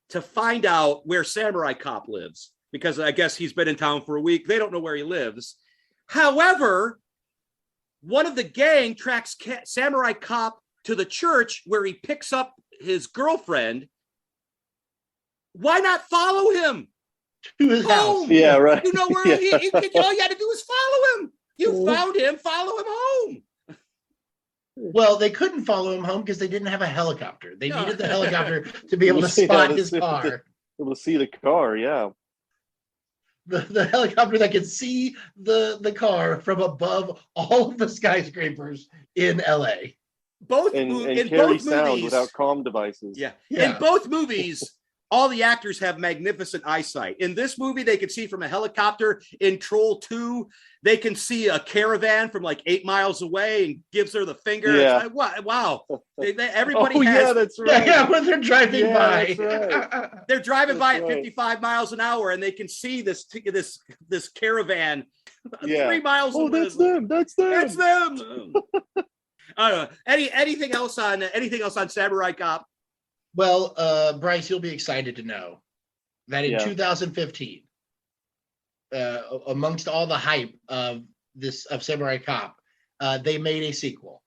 to find out where Samurai Cop lives, because I guess he's been in town for a week. They don't know where he lives. However, one of the gang tracks Samurai Cop to the church where he picks up his girlfriend. Why not follow him to his house? Yeah, right. You know where all you had to do is follow him. You found him, follow him home. Well, they couldn't follow him home because they didn't have a helicopter. They needed the helicopter to be able to spot his car. Able to see the car, yeah. The helicopter that could see the car from above all of the skyscrapers in LA. And carry sound without comm devices. Yeah. In both movies, all the actors have magnificent eyesight. In this movie, they can see from a helicopter. In Troll 2, they can see a caravan from like 8 miles away and gives her the finger. Yeah. It's like, wow. Everybody has. Yeah, that's right. Yeah, when they're driving by. Right. They're driving by at 55 miles an hour, and they can see this caravan 3 miles away. That's them. That's them. That's them. I don't know. Anything else on Samurai Cop? Well, Bryce, you'll be excited to know that in 2015, amongst all the hype of Samurai Cop, they made a sequel.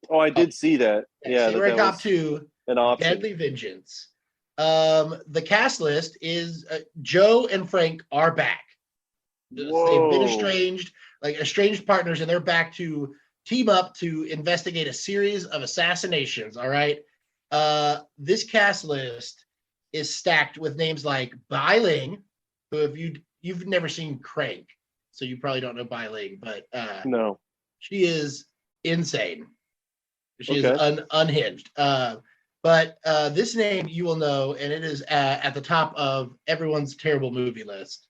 Oh, I did see that. Yeah, Samurai Cop 2, an option. Deadly Vengeance. The cast list is Joe and Frank are back. Whoa. They've been estranged partners, and they're back to team up to investigate a series of assassinations. All right. This cast list is stacked with names like Bai Ling, who if you've never seen Crank, so you probably don't know Bai Ling, but no, she is insane. She is unhinged. But this name you will know, and it is at the top of everyone's terrible movie list.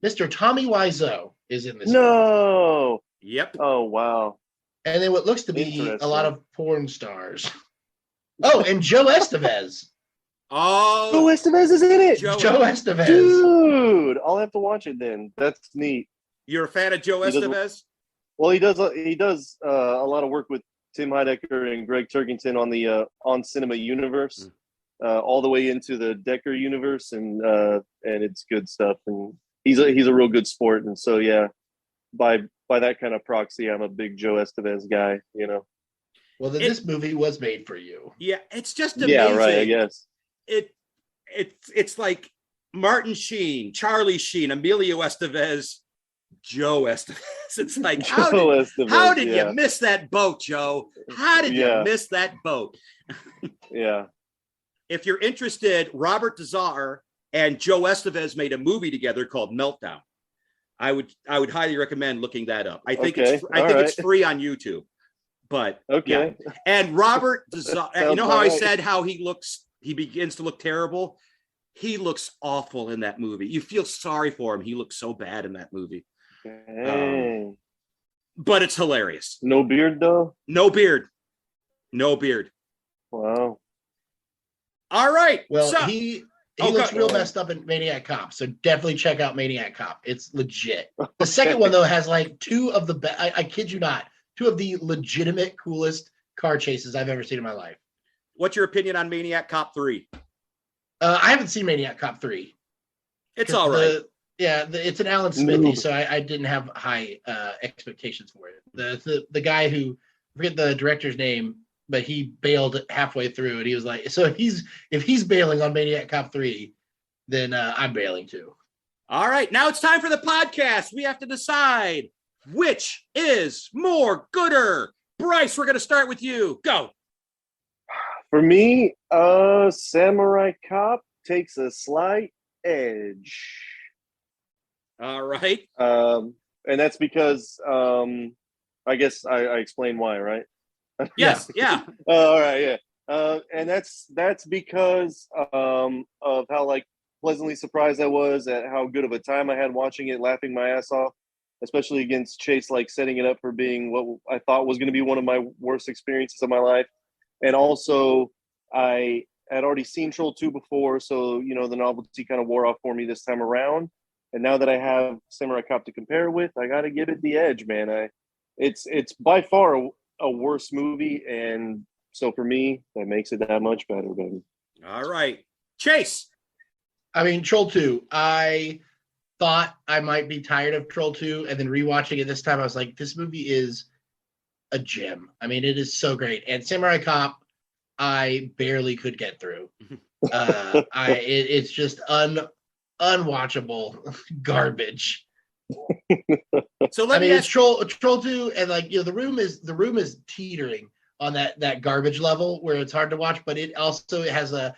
Mr. Tommy Wiseau is in this. No. Movie. Yep. Oh wow. And then what looks to be a lot of porn stars. Oh, and Joe Estevez. Oh, Joe Estevez is in it. Joe Estevez. Dude, I'll have to watch it then. That's neat. You're a fan of Joe Estevez? Well, he does a lot of work with Tim Heidecker and Greg Turkington on the On Cinema universe, all the way into the Decker universe, and it's good stuff. And he's a real good sport, and so yeah, by that kind of proxy, I'm a big Joe Estevez guy. Well, then this movie was made for you. Yeah, it's just amazing. Yeah, right. I guess it's like Martin Sheen, Charlie Sheen, Emilio Estevez, Joe Estevez. It's like how did you miss that boat, Joe? How did you miss that boat? Yeah. If you're interested, Robert Dazar and Joe Estevez made a movie together called Meltdown. I would highly recommend looking that up. I think it's free on YouTube. But okay. Yeah. And Robert Dazar, you know how I said how he begins to look terrible? He looks awful in that movie. You feel sorry for him. He looks so bad in that movie. But it's hilarious. No beard though? No beard. Wow. All right. Well, He looks real messed up in Maniac Cop, so definitely check out Maniac Cop. It's legit. The second one though has like two of the best. I kid you not, two of the legitimate coolest car chases I've ever seen in my life. What's your opinion on Maniac Cop 3? I haven't seen Maniac Cop 3. It's all right. It's an Alan Smithy, so I didn't have high expectations for it. The guy who, I forget the director's name, but he bailed halfway through, and he was like, so if he's bailing on Maniac Cop 3, then I'm bailing too. All right, now it's time for the podcast. We have to decide which is more gooder. Bryce, we're going to start with you. Go. For me, Samurai Cop takes a slight edge. All right. And that's because I guess I explained why, right? Yes. Yeah. All right. Yeah. And that's because of how like pleasantly surprised I was at how good of a time I had watching it, laughing my ass off, especially against Chase, like setting it up for being what I thought was going to be one of my worst experiences of my life. And also, I had already seen Troll 2 before, so, you know, the novelty kind of wore off for me this time around. And now that I have Samurai Cop to compare with, I got to give it the edge, man. It's by far a worse movie, and so for me, that makes it that much better, baby. All right. Chase. I mean, Troll 2, I thought I might be tired of Troll 2, and then rewatching it this time, I was like, this movie is a gem. I mean, it is so great. And Samurai Cop, I barely could get through. It's just unwatchable garbage. So let me it's Troll 2, and like, you know, the room is teetering on that garbage level where it's hard to watch, but it also has a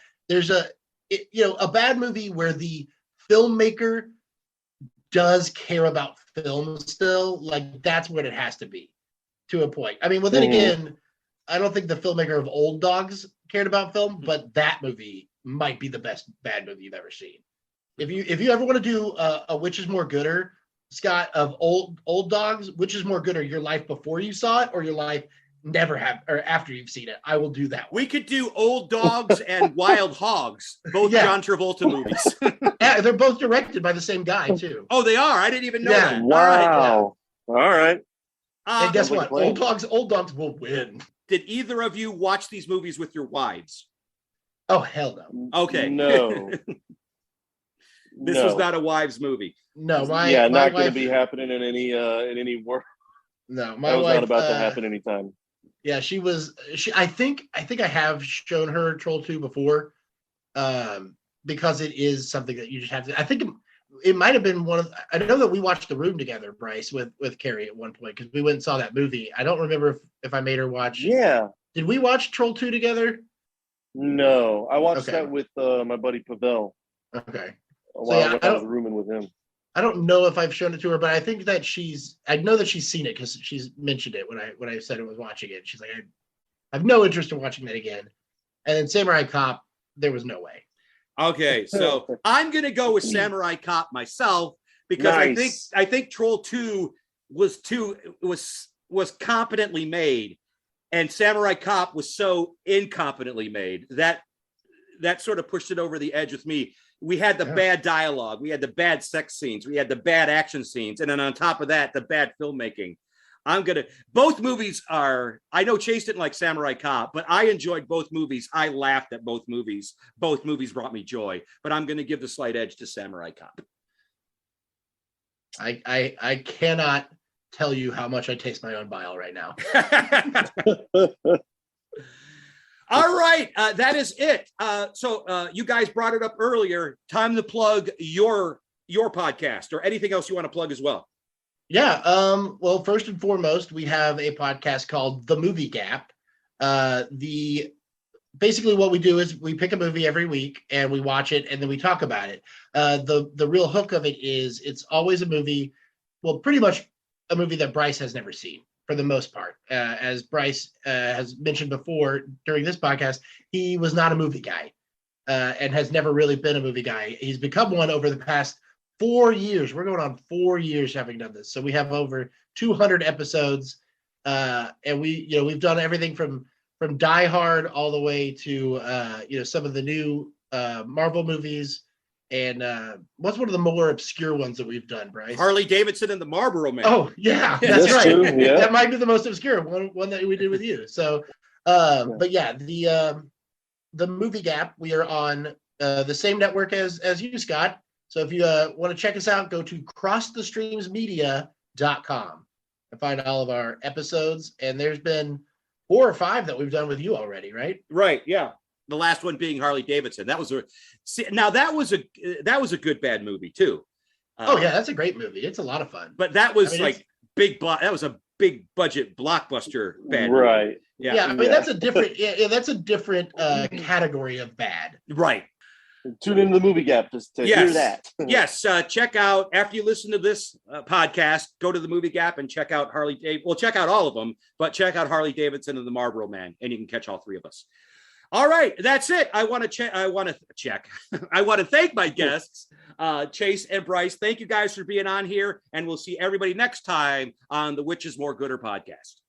bad movie where the filmmaker does care about film still. Like, that's what it has to be. To a point. I mean, well, then again, I don't think the filmmaker of Old Dogs cared about film, but that movie might be the best bad movie you've ever seen. If you ever want to do a which is more gooder, Scott, of Old Dogs, which is more gooder, your life before you saw it or your life never have or after you've seen it? I will do that one. We could do Old Dogs and Wild Hogs, both John Travolta movies. Yeah, they're both directed by the same guy too. Oh, they are? I didn't even know that. Wow. All right. And guess what? Old Dogs will win. Did either of you watch these movies with your wives? Oh, hell no. Okay. No. This was not a wives movie. No, not going to be happening in any work. No, my wife not about to happen anytime. Yeah, she was. I think I have shown her Troll 2 before, because it is something that you just have to. I think it might have been one of. I know that we watched The Room together, Bryce, with Carrie at one point because we went and saw that movie. I don't remember if I made her watch. Yeah. Did we watch Troll 2 together? No, I watched that with my buddy Pavel. Okay. While I was rooming with him. I don't know if I've shown it to her, but I think that I know that she's seen it because she's mentioned it when I said I was watching it. She's like, I have no interest in watching that again. And then Samurai Cop, there was no way. Okay, so I'm gonna go with Samurai Cop myself because I think Troll 2 was competently made, and Samurai Cop was so incompetently made that sort of pushed it over the edge with me. We had the bad dialogue, we had the bad sex scenes, we had the bad action scenes, and then on top of that, the bad filmmaking. Both movies are, I know Chase didn't like Samurai Cop, but I enjoyed both movies. I laughed at both movies. Both movies brought me joy, but I'm going to give the slight edge to Samurai Cop. I cannot tell you how much I taste my own bile right now. All right, that is it. So you guys brought it up earlier. Time to plug your podcast or anything else you want to plug as well. Yeah. Well, first and foremost, we have a podcast called The Movie Gap. Basically what we do is we pick a movie every week and we watch it and then we talk about it. The real hook of it is it's always a movie, well, pretty much a movie that Bryce has never seen for the most part. As Bryce has mentioned before during this podcast, he was not a movie guy and has never really been a movie guy. He's become one over the past 4 years. We're going on 4 years having done this. So we have over 200 episodes, and we've done everything from Die Hard all the way to some of the new Marvel movies. And what's one of the more obscure ones that we've done, Bryce? Harley Davidson and the Marlboro Man. Oh, yeah, that's right. True, yeah. That might be the most obscure one that we did with you. So, but yeah, the Movie Gap, we are on the same network as you, Scott. So if you want to check us out, go to crossthestreamsmedia.com and find all of our episodes. And there's been 4 or 5 that we've done with you already, right? Right. Yeah. The last one being Harley Davidson. That was a good bad movie too. Oh yeah, that's a great movie. It's a lot of fun. But that was that was a big budget blockbuster bad Right. movie. Yeah. I mean that's a different that's a different category of bad. Right. Tune into the Movie Gap to hear that. Yes. Check out, after you listen to this podcast, go to the Movie Gap and check out Harley Davidson. Well, check out all of them, but check out Harley Davidson and the Marlboro Man, and you can catch all 3 of us. All right, that's it. I want to check. I want to thank my guests, Chase and Bryce. Thank you guys for being on here, and we'll see everybody next time on the Which Is More Gooder podcast.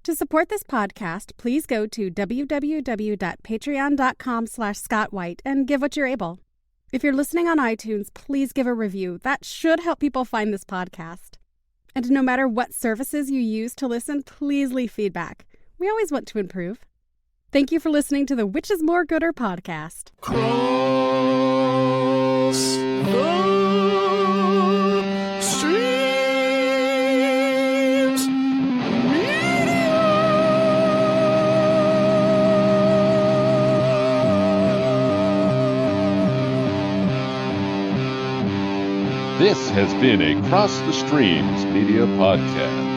To support this podcast, please go to www.patreon.com/Scott White and give what you're able. If you're listening on iTunes, please give a review. That should help people find this podcast. And no matter what services you use to listen, please leave feedback. We always want to improve. Thank you for listening to the Which Is More Gooder podcast. Cross the streams. This has been a Cross the Streams Media Podcast.